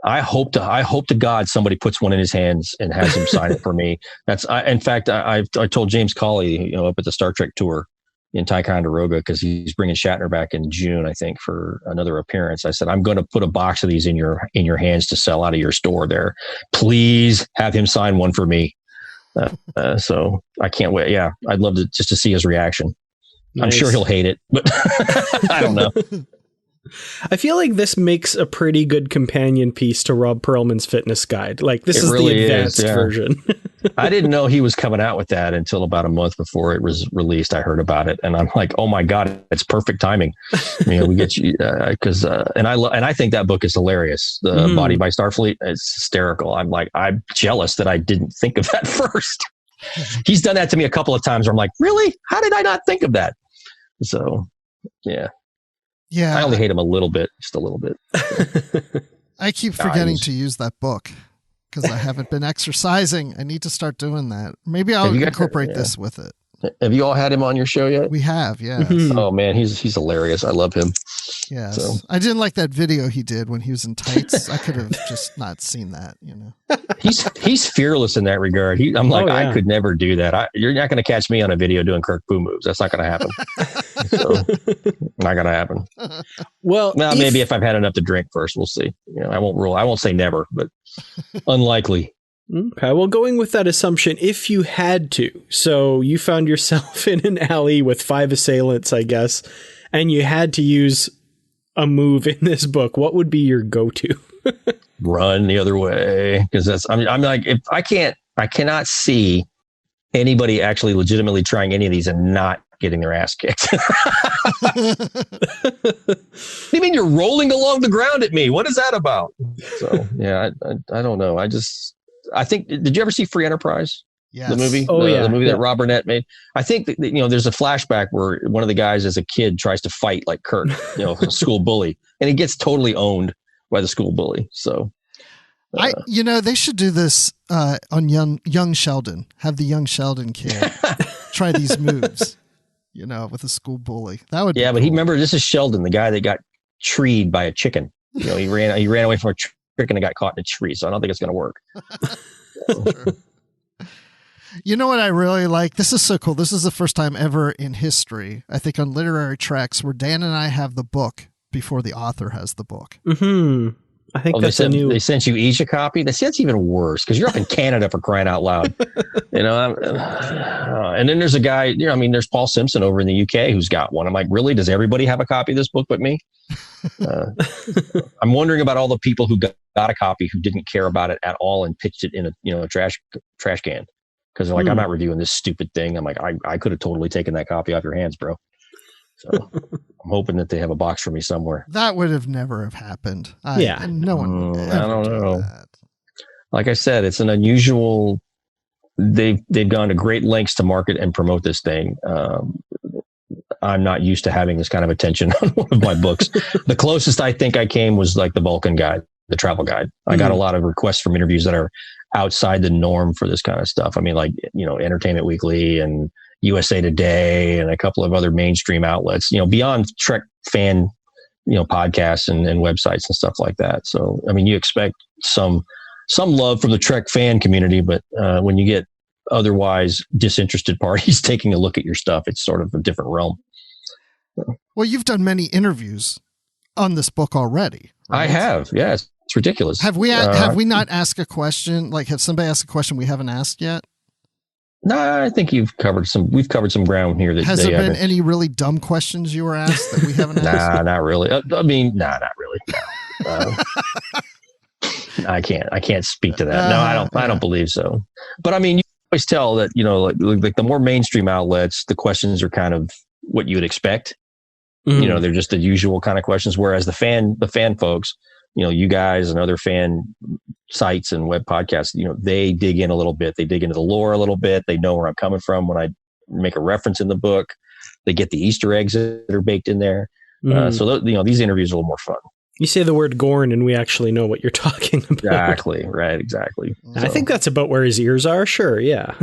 I hope to God somebody puts one in his hands and has him sign it for me. In fact, I told James Cawley, up at the Star Trek tour in Ticonderoga, because he's bringing Shatner back in June, I think, for another appearance. I said, I'm going to put a box of these in your hands to sell out of your store there. Please have him sign one for me. So I can't wait. Yeah, I'd love to just to see his reaction. Nice. I'm sure he'll hate it, but I don't know. I feel like this makes a pretty good companion piece to Rob Perlman's fitness guide. Like, this is really the advanced version. I didn't know he was coming out with that until about a month before it was released. I heard about it, and I'm like, "Oh my God, it's perfect timing." We get you because and I think that book is hilarious. The Body by Starfleet, it's hysterical. I'm jealous that I didn't think of that first. He's done that to me a couple of times where I'm like, "Really? How did I not think of that?" So, yeah. Yeah, I only hate him a little bit, just a little bit. I keep forgetting to use that book because I haven't been exercising. I need to start doing that. Maybe I'll incorporate this with it. Have you all had him on your show yet? We have, yeah. Oh man, he's hilarious. I love him. Yes. So. I didn't like that video he did when he was in tights. I could have just not seen that, He's fearless in that regard. I could never do that. You're not going to catch me on a video doing Kirk Fu moves. That's not going to happen. Not going to happen. Well, maybe if I've had enough to drink first, we'll see. I won't rule. I won't say never, but unlikely. Okay, well, going with that assumption, if you had to, so you found yourself in an alley with 5 assailants, I guess, and you had to use a move in this book, what would be your go-to? Run the other way, because I'm like, if I cannot see anybody actually legitimately trying any of these and not getting their ass kicked. You mean you're rolling along the ground at me? What is that about? So yeah, I don't know. I think, did you ever see Free Enterprise? Yes. The movie? The movie that Rob Burnett made. I think that, there's a flashback where one of the guys as a kid tries to fight like Kirk, a school bully, and he gets totally owned by the school bully. So, they should do this on young Sheldon. Have the young Sheldon kid try these moves, with a school bully. That would be but cool. This is Sheldon, the guy that got treed by a chicken. He ran away from a chicken and got caught in a tree. So I don't think it's going to work. You know what I really like? This is so cool. This is the first time ever in history, I think, on Literary Tracks, where Dan and I have the book before the author has the book. Mm-hmm. I think they sent you each a copy. That's even worse because you're up in Canada for crying out loud. And then there's a guy, there's Paul Simpson over in the UK who's got one. I'm like, really? Does everybody have a copy of this book but me? I'm wondering about all the people who got a copy who didn't care about it at all and pitched it in a trash can because they're like, I'm not reviewing this stupid thing. I'm like, I could have totally taken that copy off your hands, bro. So I'm hoping that they have a box for me somewhere. That would have never have happened. No one would I don't know. That. Like I said, it's an unusual. They've gone to great lengths to market and promote this thing. I'm not used to having this kind of attention on one of my books. The closest I think I came was like the Vulcan Guide, the travel guide. I got a lot of requests from interviews that are outside the norm for this kind of stuff. I mean, like, Entertainment Weekly and USA Today and a couple of other mainstream outlets, beyond Trek fan, podcasts and websites and stuff like that. So, I mean, you expect some love from the Trek fan community, but when you get otherwise disinterested parties taking a look at your stuff, it's sort of a different realm. Well, you've done many interviews on this book already. Right? I have. Yes. It's ridiculous. Have we not asked a question? Like, have somebody asked a question we haven't asked yet? No, I think we've covered some ground here. Has there been any really dumb questions you were asked that we haven't asked? Nah, not really. Not really. I can't speak to that. No, I don't believe so. But I mean, you always tell that, like the more mainstream outlets, the questions are kind of what you would expect. Mm-hmm. They're just the usual kind of questions. Whereas the fan folks, you guys and other fan sites and web podcasts, they dig in a little bit. They dig into the lore a little bit. They know where I'm coming from when I make a reference in the book. They get the Easter eggs that are baked in there. Mm-hmm. So these interviews are a little more fun. You say the word Gorn and we actually know what you're talking about. Exactly. Right. Exactly. I think that's about where his ears are. Sure. Yeah.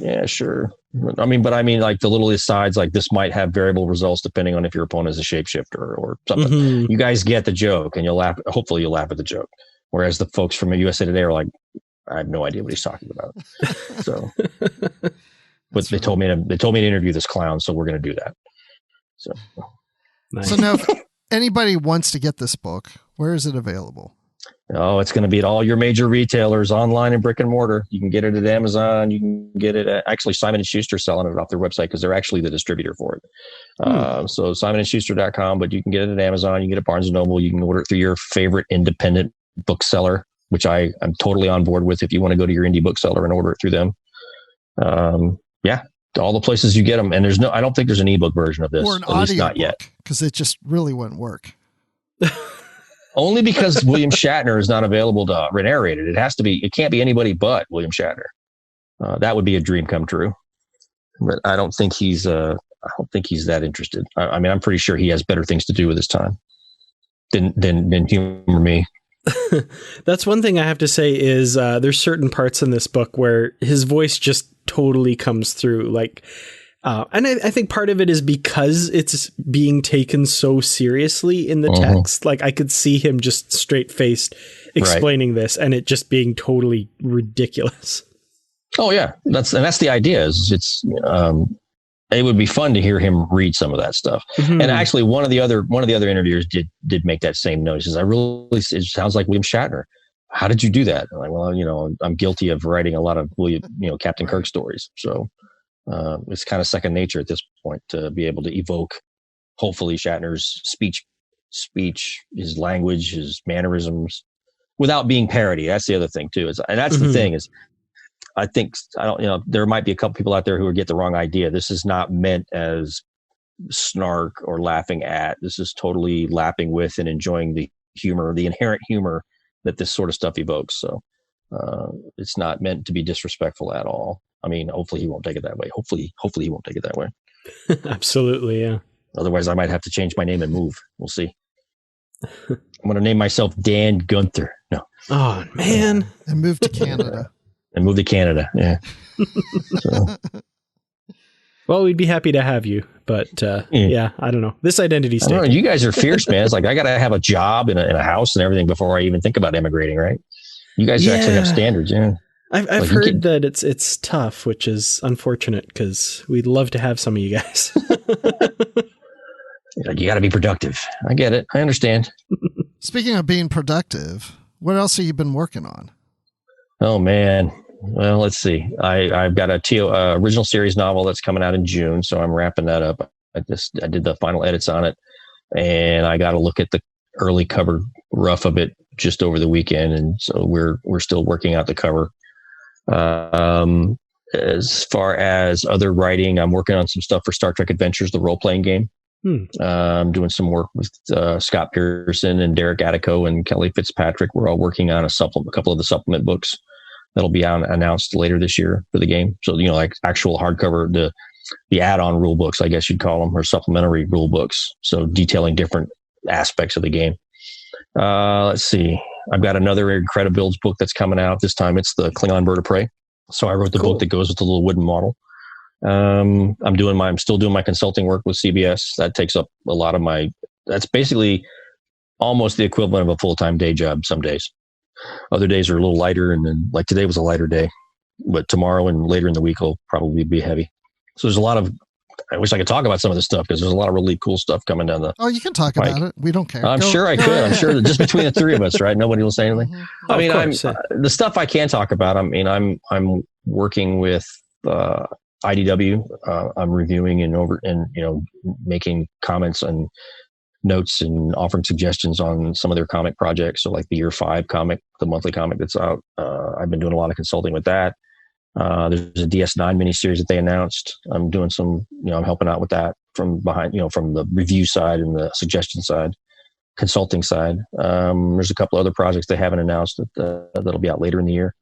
Yeah, sure. I mean, like the little asides, like this might have variable results depending on if your opponent is a shapeshifter or something. Mm-hmm. You guys get the joke and you'll laugh. Hopefully you'll laugh at the joke. Whereas the folks from USA Today are like, I have no idea what he's talking about. So, but they told me to interview this clown. So we're going to do that. So, nice. So now, anybody wants to get this book, where is it available? Oh, it's going to be at all your major retailers, online and brick and mortar. You can get it at Amazon. You can get it at, actually, Simon & Schuster selling it off their website because they're actually the distributor for it. So SimonandSchuster.com, but you can get it at Amazon. You can get it at Barnes & Noble. You can order it through your favorite independent bookseller, which I'm totally on board with if you want to go to your indie bookseller and order it through them. All the places you get them. And I don't think there's an ebook version of this. Or an audio not yet. Because it just really wouldn't work. Only because William Shatner is not available to narrate it. It can't be anybody but William Shatner. That would be a dream come true. But I don't think he's that interested. I mean, I'm pretty sure he has better things to do with his time than humor me. That's one thing I have to say is there's certain parts in this book where his voice just totally comes through. Like, and I think part of it is because it's being taken so seriously in the text. Like I could see him just straight faced explaining this and it just being totally ridiculous. Oh yeah. That's the idea is it would be fun to hear him read some of that stuff. Mm-hmm. And actually one of the other interviewers did make that same note. He says, it sounds like William Shatner. How did you do that? I'm like, well, I'm guilty of writing a lot of Captain Kirk stories. So it's kind of second nature at this point to be able to evoke, hopefully, Shatner's speech, his language, his mannerisms, without being parody. That's the other thing too. And that's the thing is, there might be a couple people out there who would get the wrong idea. This is not meant as snark or laughing at. This is totally lapping with and enjoying the humor, the inherent humor that this sort of stuff evokes. So it's not meant to be disrespectful at all. I mean, hopefully he won't take it that way. Hopefully he won't take it that way. Absolutely, yeah. Otherwise, I might have to change my name and move. We'll see. I'm going to name myself Dan Gunther. No. Oh, man. And move to Canada. Yeah. So. Well, we'd be happy to have you, but I don't know. This identity's taken. You guys are fierce, man. It's like I got to have a job in a house and everything before I even think about immigrating, right? You guys actually have standards, yeah. I've heard that it's tough, which is unfortunate because we'd love to have some of you guys. You got to be productive. I get it. I understand. Speaking of being productive, what else have you been working on? Oh man. Well, let's see. I've got a original series novel that's coming out in June, so I'm wrapping that up. I did the final edits on it, and I got to look at the early cover rough of it just over the weekend, and so we're still working out the cover. As far as other writing, I'm working on some stuff for Star Trek Adventures, the role-playing game. I'm doing some work with Scott Pearson and Derek Attico and Kelly Fitzpatrick. We're all working on a couple of the supplement books that'll be announced later this year for the game. So, like actual hardcover, the add-on rule books, I guess you'd call them, or supplementary rule books. So detailing different aspects of the game. Let's see. I've got another Incredibles book that's coming out. This time it's the Klingon Bird of Prey. So I wrote the book that goes with the little wooden model. I'm still doing my consulting work with CBS. That takes up a lot of that's basically almost the equivalent of a full-time day job some days. Other days are a little lighter, and then like today was a lighter day, but tomorrow and later in the week will probably be heavy. So there's a lot of, I wish I could talk about some of this stuff because there's a lot of really cool stuff coming down the. Oh, you can talk about it. We don't care. I'm sure I could. I'm sure that just between the three of us, right? Nobody will say anything. Mm-hmm. I mean, the stuff I can talk about. I mean, I'm working with IDW. I'm reviewing and making comments and notes and offering suggestions on some of their comic projects. So like the Year 5 comic, the monthly comic that's out. I've been doing a lot of consulting with that. There's a DS9 miniseries that they announced. I'm doing some, I'm helping out with that from behind, from the review side and the suggestion side, consulting side. There's a couple other projects they haven't announced that'll be out later in the year.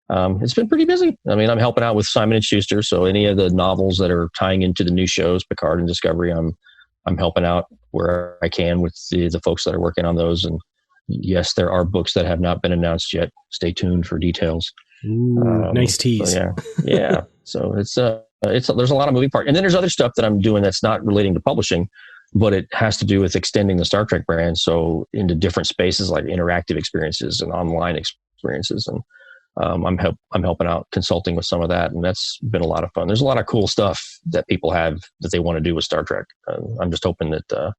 It's been pretty busy. I mean, I'm helping out with Simon & Schuster. So any of the novels that are tying into the new shows, Picard and Discovery, I'm helping out where I can with the folks that are working on those. And yes, there are books that have not been announced yet. Stay tuned for details. Ooh, nice tease. So yeah. So there's a lot of moving parts. And then there's other stuff that I'm doing that's not relating to publishing, but it has to do with extending the Star Trek brand. So into different spaces like interactive experiences and online experiences. And I'm helping out consulting with some of that, and that's been a lot of fun. There's a lot of cool stuff that people have that they want to do with Star Trek. I'm just hoping that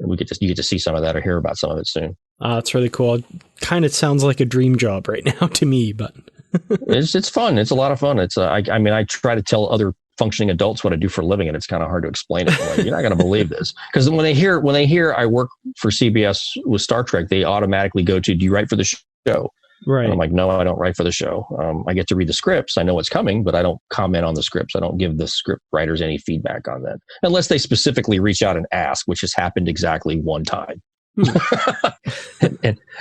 you get to see some of that or hear about some of it soon. It's really cool. It kind of sounds like a dream job right now to me, but it's fun. It's a lot of fun. It's I mean, I try to tell other functioning adults what I do for a living, and it's kind of hard to explain it. Like, you're not going to believe this, because when they hear I work for CBS with Star Trek, they automatically go to, do you write for the show? Right. And I'm like, no, I don't write for the show. I get to read the scripts. I know what's coming, but I don't comment on the scripts. I don't give the script writers any feedback on that, unless they specifically reach out and ask, which has happened exactly one time.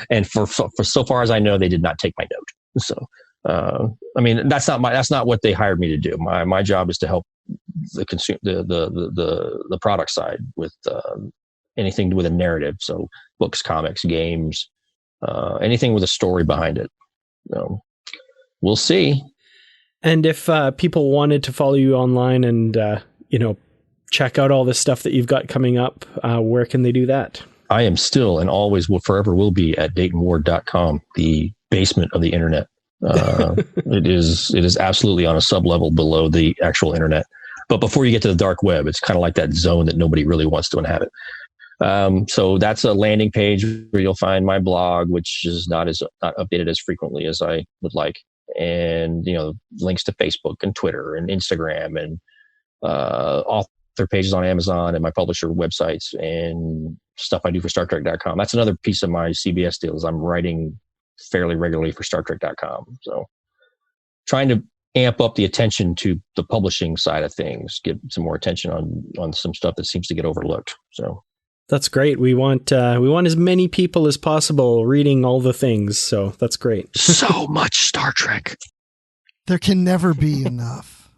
and for so far as I know, they did not take my note. So, I mean, that's not what they hired me to do. My job is to help the product side with anything with a narrative. So books, comics, games. Anything with a story behind it. We'll see. And if people wanted to follow you online and, check out all the stuff that you've got coming up, where can they do that? I am still and always forever will be at DaytonWard.com, the basement of the internet. It is absolutely on a sub-level below the actual internet. But before you get to the dark web, it's kind of like that zone that nobody really wants to inhabit. So that's a landing page where you'll find my blog, which is not updated as frequently as I would like. And, links to Facebook and Twitter and Instagram and, author pages on Amazon and my publisher websites and stuff I do for StarTrek.com. That's another piece of my CBS deal is I'm writing fairly regularly for StarTrek.com. So trying to amp up the attention to the publishing side of things, get some more attention on some stuff that seems to get overlooked. So. That's great. We want as many people as possible reading all the things. So that's great. So much Star Trek. There can never be enough.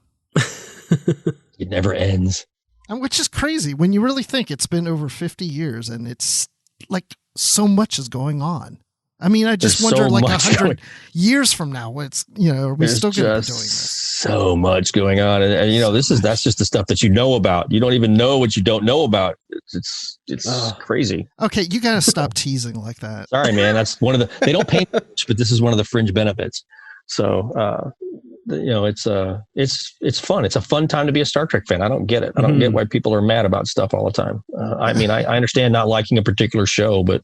It never ends. And which is crazy when you really think it's been over 50 years and it's like so much is going on. I mean, I just wonder, like 100 years from now, what's, are we still going to be doing this? So much going on. And that's just the stuff that you know about. You don't even know what you don't know about. It's crazy. Okay. You got to stop teasing like that. Sorry, man. That's they don't pay much, but this is one of the fringe benefits. So, it's fun. It's a fun time to be a Star Trek fan. I don't get it. I don't get why people are mad about stuff all the time. I mean, I understand not liking a particular show, but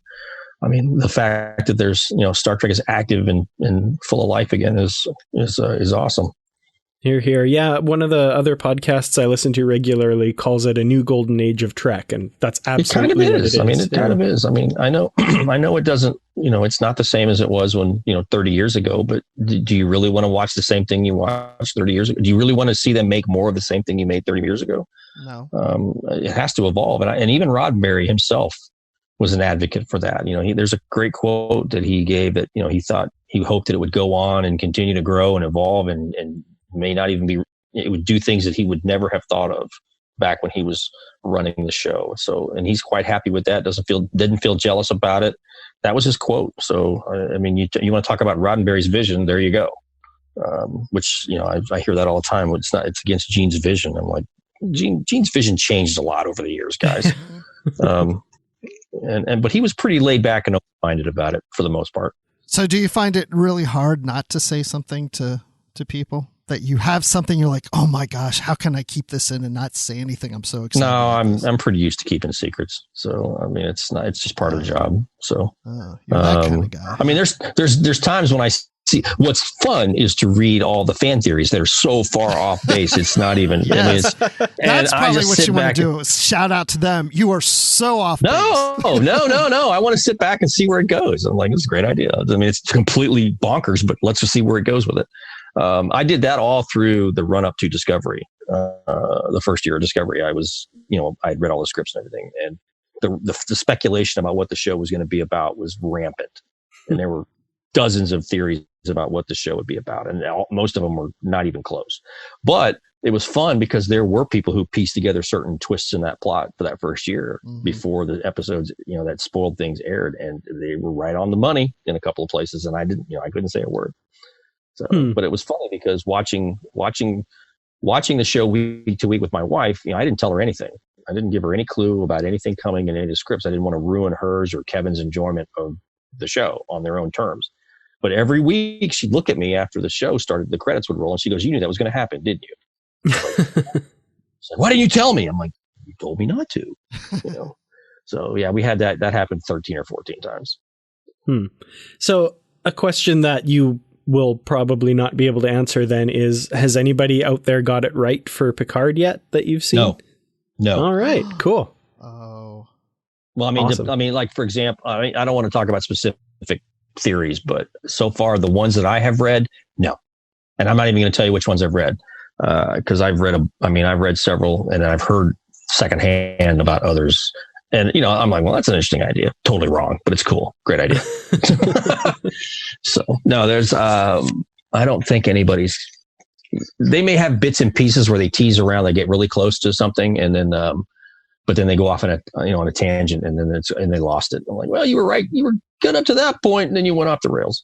I mean, the fact that there's, Star Trek is active and full of life again is awesome. Here. Yeah, one of the other podcasts I listen to regularly calls it a new golden age of Trek, and that's absolutely it kind of what is. it is. I mean, it kind of is. I mean, I know it doesn't, it's not the same as it was when, 30 years ago, but do you really want to watch the same thing you watched 30 years ago? Do you really want to see them make more of the same thing you made 30 years ago? No. It has to evolve. And even Roddenberry himself was an advocate for that. There's a great quote that he gave that, he hoped that it would go on and continue to grow and evolve and may not even be, it would do things that he would never have thought of back when he was running the show. So, and he's quite happy with that. Didn't feel jealous about it. That was his quote. So, I mean, you want to talk about Roddenberry's vision, there you go. Which, I hear that all the time. It's against Gene's vision. I'm like, Gene's vision changed a lot over the years, guys. But he was pretty laid back and open-minded about it for the most part. So do you find it really hard not to say something to people? That you have something you're like, oh my gosh, how can I keep this in and not say anything? I'm so excited. No, I'm pretty used to keeping secrets. So, I mean, it's just part of the job. So, you're that kind of guy. I mean, there's times when I see what's fun is to read all the fan theories that are so far off base. It's not even, yes. That's probably what you want to do is shout out to them. You are so off base. No. I want to sit back and see where it goes. I'm like, this is a great idea. I mean, it's completely bonkers, but let's just see where it goes with it. I did that all through the run up to Discovery. The first year of Discovery, I was, I'd read all the scripts and everything, and the speculation about what the show was going to be about was rampant, and there were dozens of theories about what the show would be about, and most of them were not even close. But it was fun because there were people who pieced together certain twists in that plot for that first year before the episodes, that spoiled things aired, and they were right on the money in a couple of places, and I couldn't say a word. So, but it was funny because watching the show week to week with my wife, I didn't tell her anything. I didn't give her any clue about anything coming in any of the scripts. I didn't want to ruin hers or Kevin's enjoyment of the show on their own terms. But every week she'd look at me after the show started, the credits would roll, and she goes, "You knew that was going to happen, didn't you?" She's like, "Why didn't you tell me?" I'm like, "You told me not to." So yeah, we had that happen 13 or 14 times. So a question that you will probably not be able to answer then is, has anybody out there got it right for Picard yet that you've seen? No. All right, cool. Oh, well, I mean, awesome. Like, for example, I don't want to talk about specific theories, but so far the ones that I have read, no. And I'm not even going to tell you which ones I've read, because I've read several, and I've heard secondhand about others. And, I'm like, well, that's an interesting idea. Totally wrong, but it's cool. Great idea. So, no, there's, I don't think they may have bits and pieces where they tease around, they get really close to something, and then, but then they go off on a tangent, and then they lost it. I'm like, well, you were right. You were good up to that point, and then you went off the rails.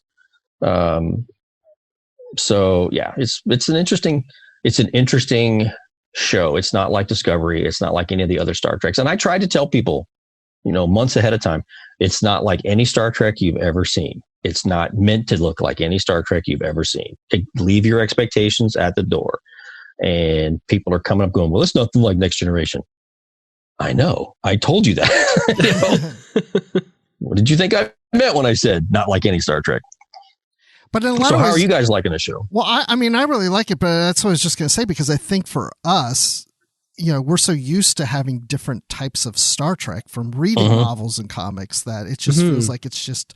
So yeah, it's an interesting show. It's not like Discovery. It's not like any of the other Star Treks. And I tried to tell people, months ahead of time, it's not like any Star Trek you've ever seen. It's not meant to look like any Star Trek you've ever seen. Leave your expectations at the door. And people are coming up going, well, it's nothing like Next Generation. I know. I told you that. What did you think I meant when I said not like any Star Trek? But in a lot so of ways, how are you guys liking the show? Well, I mean, I really like it, but that's what I was just going to say, because I think for us, we're so used to having different types of Star Trek from reading novels and comics that it just feels like it's just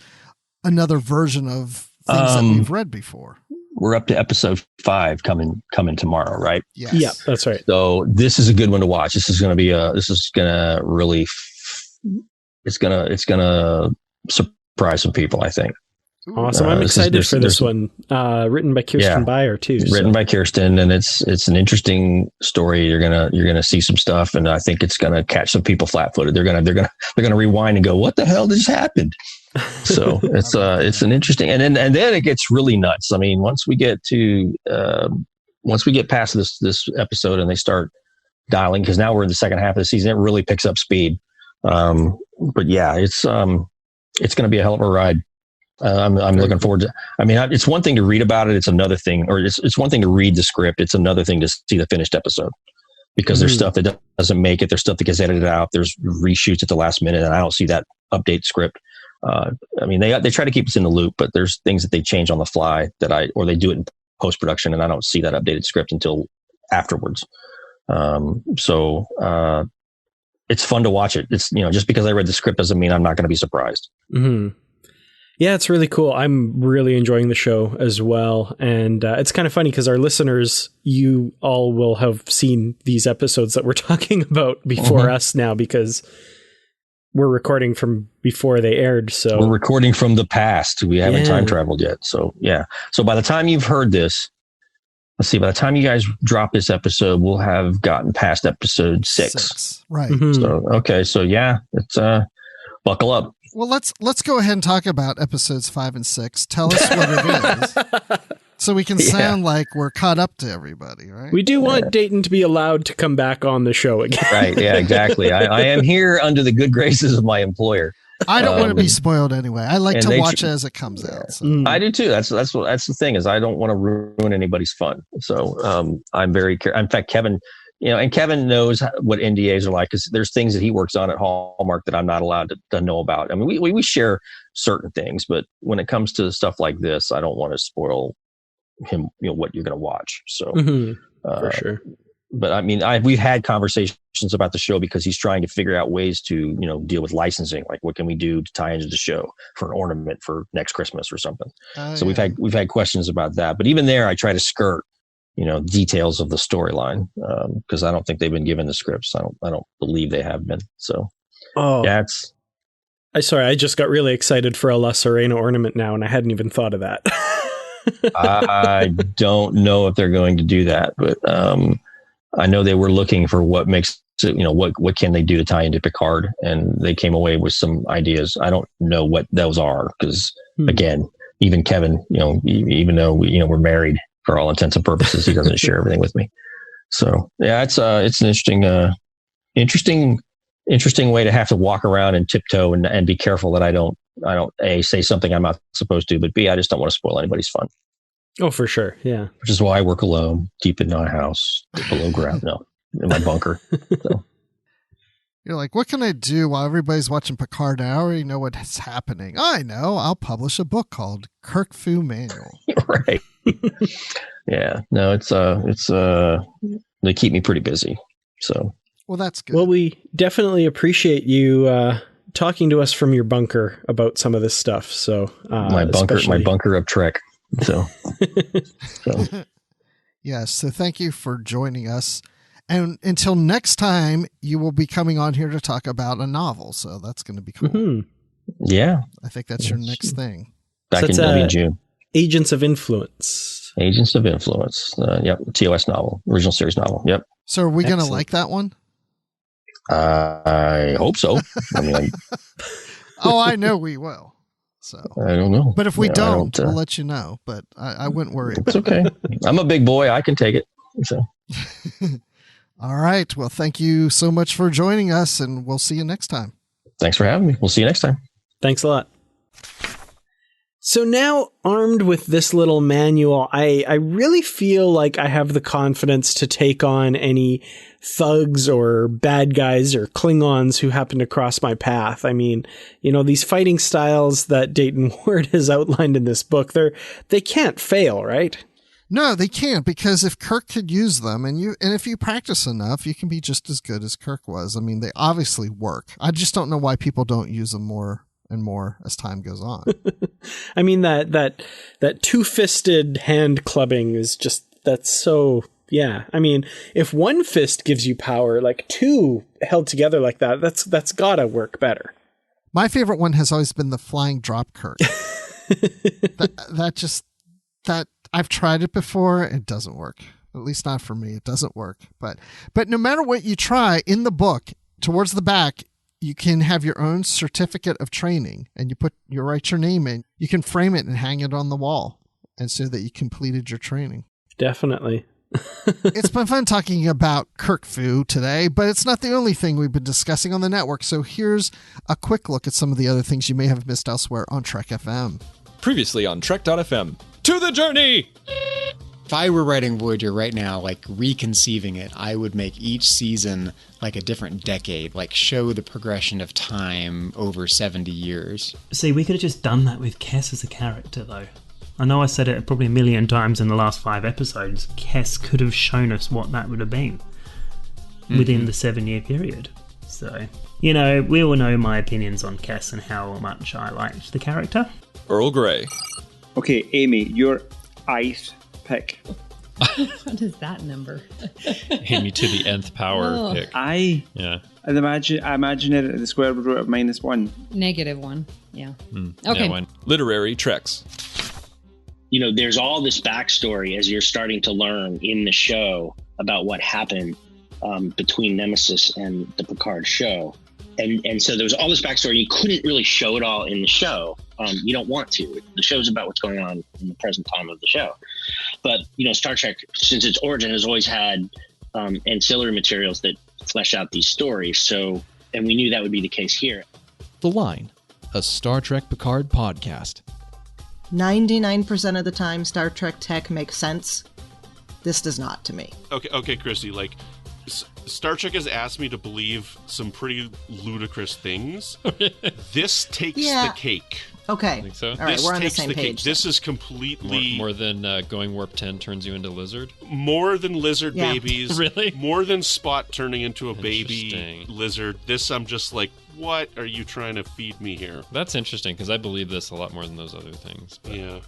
another version of things that we've read before. We're up to episode 5 coming tomorrow, right? Yes. Yeah, that's right. So this is a good one to watch. It's going to surprise some people, I think. Awesome. I'm excited for this one. Written by Kirsten Beyer too. Written by Kirsten, and it's an interesting story. You're gonna see some stuff, and I think it's gonna catch some people flat-footed. They're gonna rewind and go, "What the hell just happened?" So it's an interesting, and then it gets really nuts. I mean, once we get past this episode and they start dialing, because now we're in the second half of the season, it really picks up speed. But yeah, it's going to be a hell of a ride. I'm looking forward to. I mean, it's one thing to read about it; it's another thing, or it's one thing to read the script. It's another thing to see the finished episode, because there's stuff that doesn't make it. There's stuff that gets edited out. There's reshoots at the last minute, and I don't see that update script. I mean, they try to keep us in the loop, but there's things that they change on the fly or they do it in post-production, and I don't see that updated script until afterwards. So it's fun to watch it. It's, just because I read the script doesn't mean I'm not going to be surprised. Mm-hmm. Yeah, it's really cool. I'm really enjoying the show as well. And it's kind of funny because our listeners, you all will have seen these episodes that we're talking about before us now, because we're recording from before they aired. So we're recording from the past. We haven't time traveled yet. So yeah. So by the time you've heard this, let's see, by the time you guys drop this episode, we'll have gotten past episode 6. Right. Mm-hmm. So, okay. So yeah, it's, buckle up. Well, let's go ahead and talk about episodes 5 and 6. Tell us what it is, so we can sound like we're caught up to everybody, right? We do want Dayton to be allowed to come back on the show again. Right. Yeah, exactly. I am here under the good graces of my employer. I don't want to be spoiled anyway. I like to watch it as it comes out. So. I do too. That's the thing, is I don't want to ruin anybody's fun. So I'm very careful. In fact, Kevin, and Kevin knows what NDAs are like, because there's things that he works on at Hallmark that I'm not allowed to know about. I mean, we share certain things, but when it comes to stuff like this, I don't want to spoil him, what you're going to watch. So for sure. But I mean, we've had conversations about the show because he's trying to figure out ways to, deal with licensing. Like, what can we do to tie into the show for an ornament for next Christmas or something? So we've had questions about that. But even there, I try to skirt, details of the storyline, because I don't think they've been given the scripts. I don't believe they have been. So, I just got really excited for a La Serena ornament now, and I hadn't even thought of that. I don't know if they're going to do that, but I know they were looking for what makes it, what can they do to tie into Picard, and they came away with some ideas. I don't know what those are, because again, even Kevin, even though we're married for all intents and purposes, he doesn't share everything with me. So yeah, it's an interesting way to have to walk around and tiptoe and be careful that I don't A, say something I'm not supposed to, but B, I just don't want to spoil anybody's fun. Oh, for sure. Yeah. Which is why I work alone, deep in my house, below ground. No, in my bunker. So. You're like, what can I do while everybody's watching Picard? I already know what's happening. I know. I'll publish a book called Kirk Fu Manual. Right. Yeah. No, it's they keep me pretty busy. So. Well, that's good. Well, we definitely appreciate you talking to us from your bunker about some of this stuff. So my bunker of Trek. So. Yes. So thank you for joining us. And until next time, you will be coming on here to talk about a novel. So that's going to be cool. Mm-hmm. Yeah. I think that's your next thing. Back in June. Agents of Influence. Agents of Influence. Yep. TOS novel. Original series novel. Yep. So are we going to like that one? I hope so. I mean, I know we will. So I don't know. But if we don't, we'll let you know. But I wouldn't worry. It's okay. I'm a big boy. I can take it. So. All right. Well, thank you so much for joining us, and we'll see you next time. Thanks for having me. We'll see you next time. Thanks a lot. So now, armed with this little manual, I really feel like I have the confidence to take on any thugs or bad guys or Klingons who happen to cross my path. I mean, these fighting styles that Dayton Ward has outlined in this book, they can't fail, right? No, they can't, because if Kirk could use them, and if you practice enough, you can be just as good as Kirk was. I mean, they obviously work. I just don't know why people don't use them more and more as time goes on. I mean, that two-fisted hand clubbing is just, that's so, yeah. I mean, if one fist gives you power, like two held together like that, that's gotta work better. My favorite one has always been the flying drop Kirk. that I've tried it before. It doesn't work. At least not for me. It doesn't work. But no matter what you try, in the book, towards the back, you can have your own certificate of training, and you write your name in. You can frame it and hang it on the wall, and so that you completed your training. Definitely. It's been fun talking about Kirk Fu today, but it's not the only thing we've been discussing on the network. So here's a quick look at some of the other things you may have missed elsewhere on Trek FM. Previously on Trek.fm. To the journey! If I were writing Voyager right now, like reconceiving it, I would make each season like a different decade, like show the progression of time over 70 years. See, we could have just done that with Kes as a character, though. I know I said it probably a million times in the last 5 episodes. Kes could have shown us what that would have been within the 7-year period. So, you know, we all know my opinions on Kes and how much I liked the character. Earl Grey. Okay, Amy, your ice pick. What is that number? Amy to the nth power pick. I imagine it at the square root of -1. -1. Yeah. Okay. Yeah, literary treks. You know, there's all this backstory as you're starting to learn in the show about what happened between Nemesis and the Picard show. And so there was all this backstory. You couldn't really show it all in the show. You don't want to. The show's about what's going on in the present time of the show. But, you know, Star Trek, since its origin, has always had ancillary materials that flesh out these stories. So, and we knew that would be the case here. The Line, a Star Trek Picard podcast. 99% of the time, Star Trek tech makes sense. This does not to me. Okay, Christy, like, Star Trek has asked me to believe some pretty ludicrous things. This takes the cake. Okay. I think so. All right, we're on the same page. This is completely... More than going warp 10 turns you into lizard? More than lizard babies. Really? More than Spot turning into a baby lizard. This, I'm just like, what are you trying to feed me here? That's interesting, because I believe this a lot more than those other things. But. Yeah.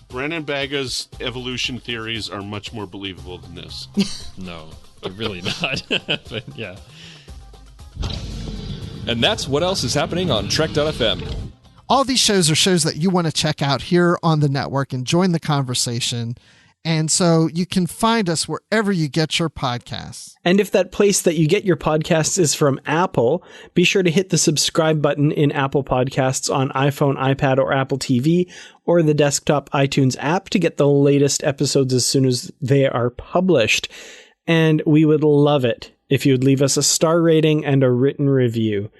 Brandon Baga's evolution theories are much more believable than this. No, they're really not. But yeah. And that's what else is happening on Trek.fm. All these shows are shows that you want to check out here on the network and join the conversation. And so you can find us wherever you get your podcasts. And if that place that you get your podcasts is from Apple, be sure to hit the subscribe button in Apple Podcasts on iPhone, iPad, or Apple TV, or the desktop iTunes app to get the latest episodes as soon as they are published. And we would love it if you would leave us a star rating and a written review.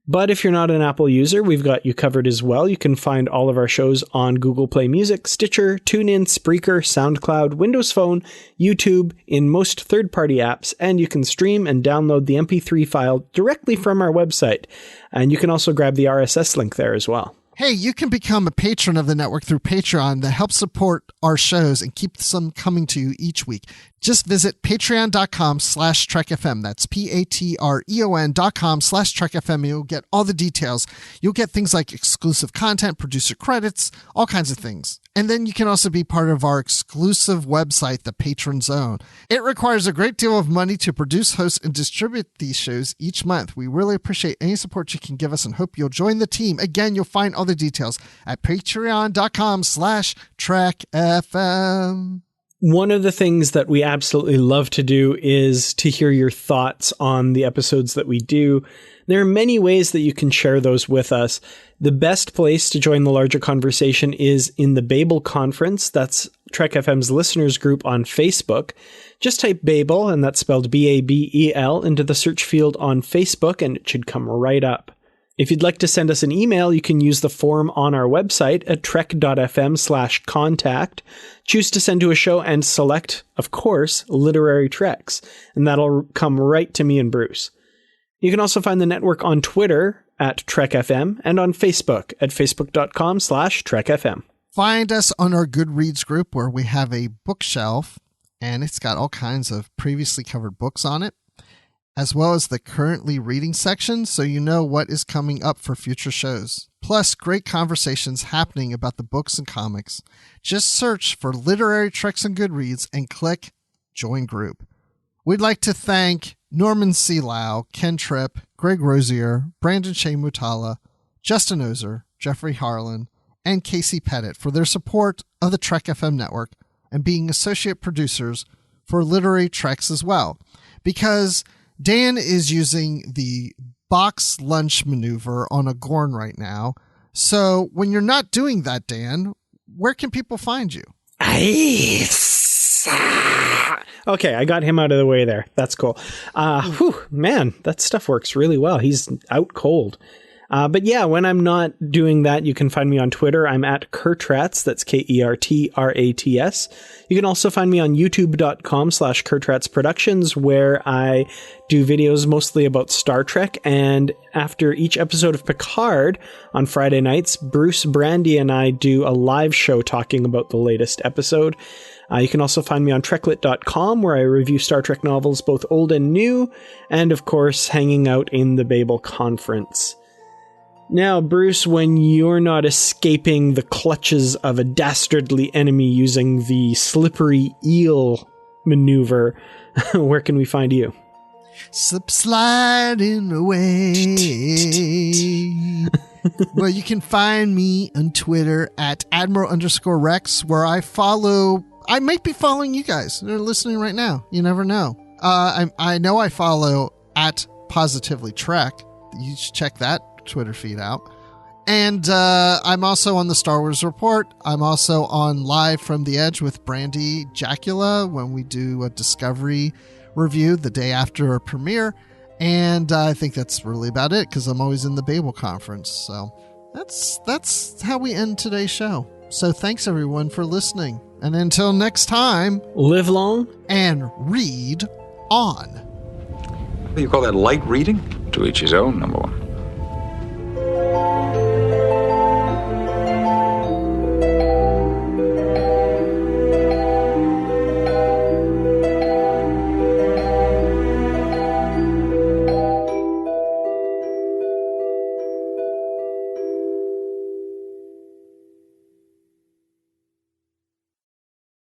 But if you're not an Apple user, we've got you covered as well. You can find all of our shows on Google Play Music, Stitcher, TuneIn, Spreaker, SoundCloud, Windows Phone, YouTube, in most third-party apps, and you can stream and download the MP3 file directly from our website. And you can also grab the RSS link there as well. Hey, you can become a patron of the network through Patreon that helps support our shows and keep them coming to you each week. Just visit patreon.com/TrekFM. That's patreon.com/TrekFM. You'll get all the details. You'll get things like exclusive content, producer credits, all kinds of things. And then you can also be part of our exclusive website, the Patron Zone. It requires a great deal of money to produce, host, and distribute these shows each month. We really appreciate any support you can give us and hope you'll join the team. Again, you'll find all the details at patreon.com/TrekFM. One of the things that we absolutely love to do is to hear your thoughts on the episodes that we do. There are many ways that you can share those with us. The best place to join the larger conversation is in the Babel Conference. That's Trek FM's listeners group on Facebook. Just type Babel, and that's spelled Babel, into the search field on Facebook, and it should come right up. If you'd like to send us an email, you can use the form on our website at trek.fm/contact. Choose to send to a show and select, of course, Literary Treks, and that'll come right to me and Bruce. You can also find the network on Twitter at TrekFM and on Facebook at facebook.com/TrekFM. Find us on our Goodreads group where we have a bookshelf, and it's got all kinds of previously covered books on it, as well as the currently reading section, so you know what is coming up for future shows. Plus, great conversations happening about the books and comics. Just search for Literary Treks and Goodreads and click Join Group. We'd like to thank Norman C. Lau, Ken Tripp, Greg Rosier, Brandon Shea Mutala, Justin Ozer, Jeffrey Harlan, and Casey Pettit for their support of the Trek FM network and being associate producers for Literary Treks as well. Because Dan is using the box lunch maneuver on a Gorn right now. So when you're not doing that, Dan, where can people find you? Okay, I got him out of the way there. That's cool. Man, that stuff works really well. He's out cold. But yeah, when I'm not doing that, you can find me on Twitter. I'm at Kurtrats. That's KERTRATS. You can also find me on youtube.com/KurtratsProductions, where I do videos mostly about Star Trek. And after each episode of Picard on Friday nights, Bruce, Brandy, and I do a live show talking about the latest episode. You can also find me on Treklit.com, where I review Star Trek novels, both old and new, and of course, hanging out in the Babel Conference. Now, Bruce, when you're not escaping the clutches of a dastardly enemy using the slippery eel maneuver, where can we find you? Slip sliding away. Well, you can find me on Twitter at Admiral_Rex, where I might be following you guys. They're listening right now. You never know. I know I follow at Positively Trek. You should check that Twitter feed out. And I'm also on the Star Wars Report. I'm also on Live from the Edge with Brandy Jacula when we do a Discovery review the day after a premiere. And I think that's really about it, because I'm always in the Babel Conference. So that's how we end today's show. So thanks everyone for listening. And until next time, live long and read on. What do you call that, light reading? To each his own, number one.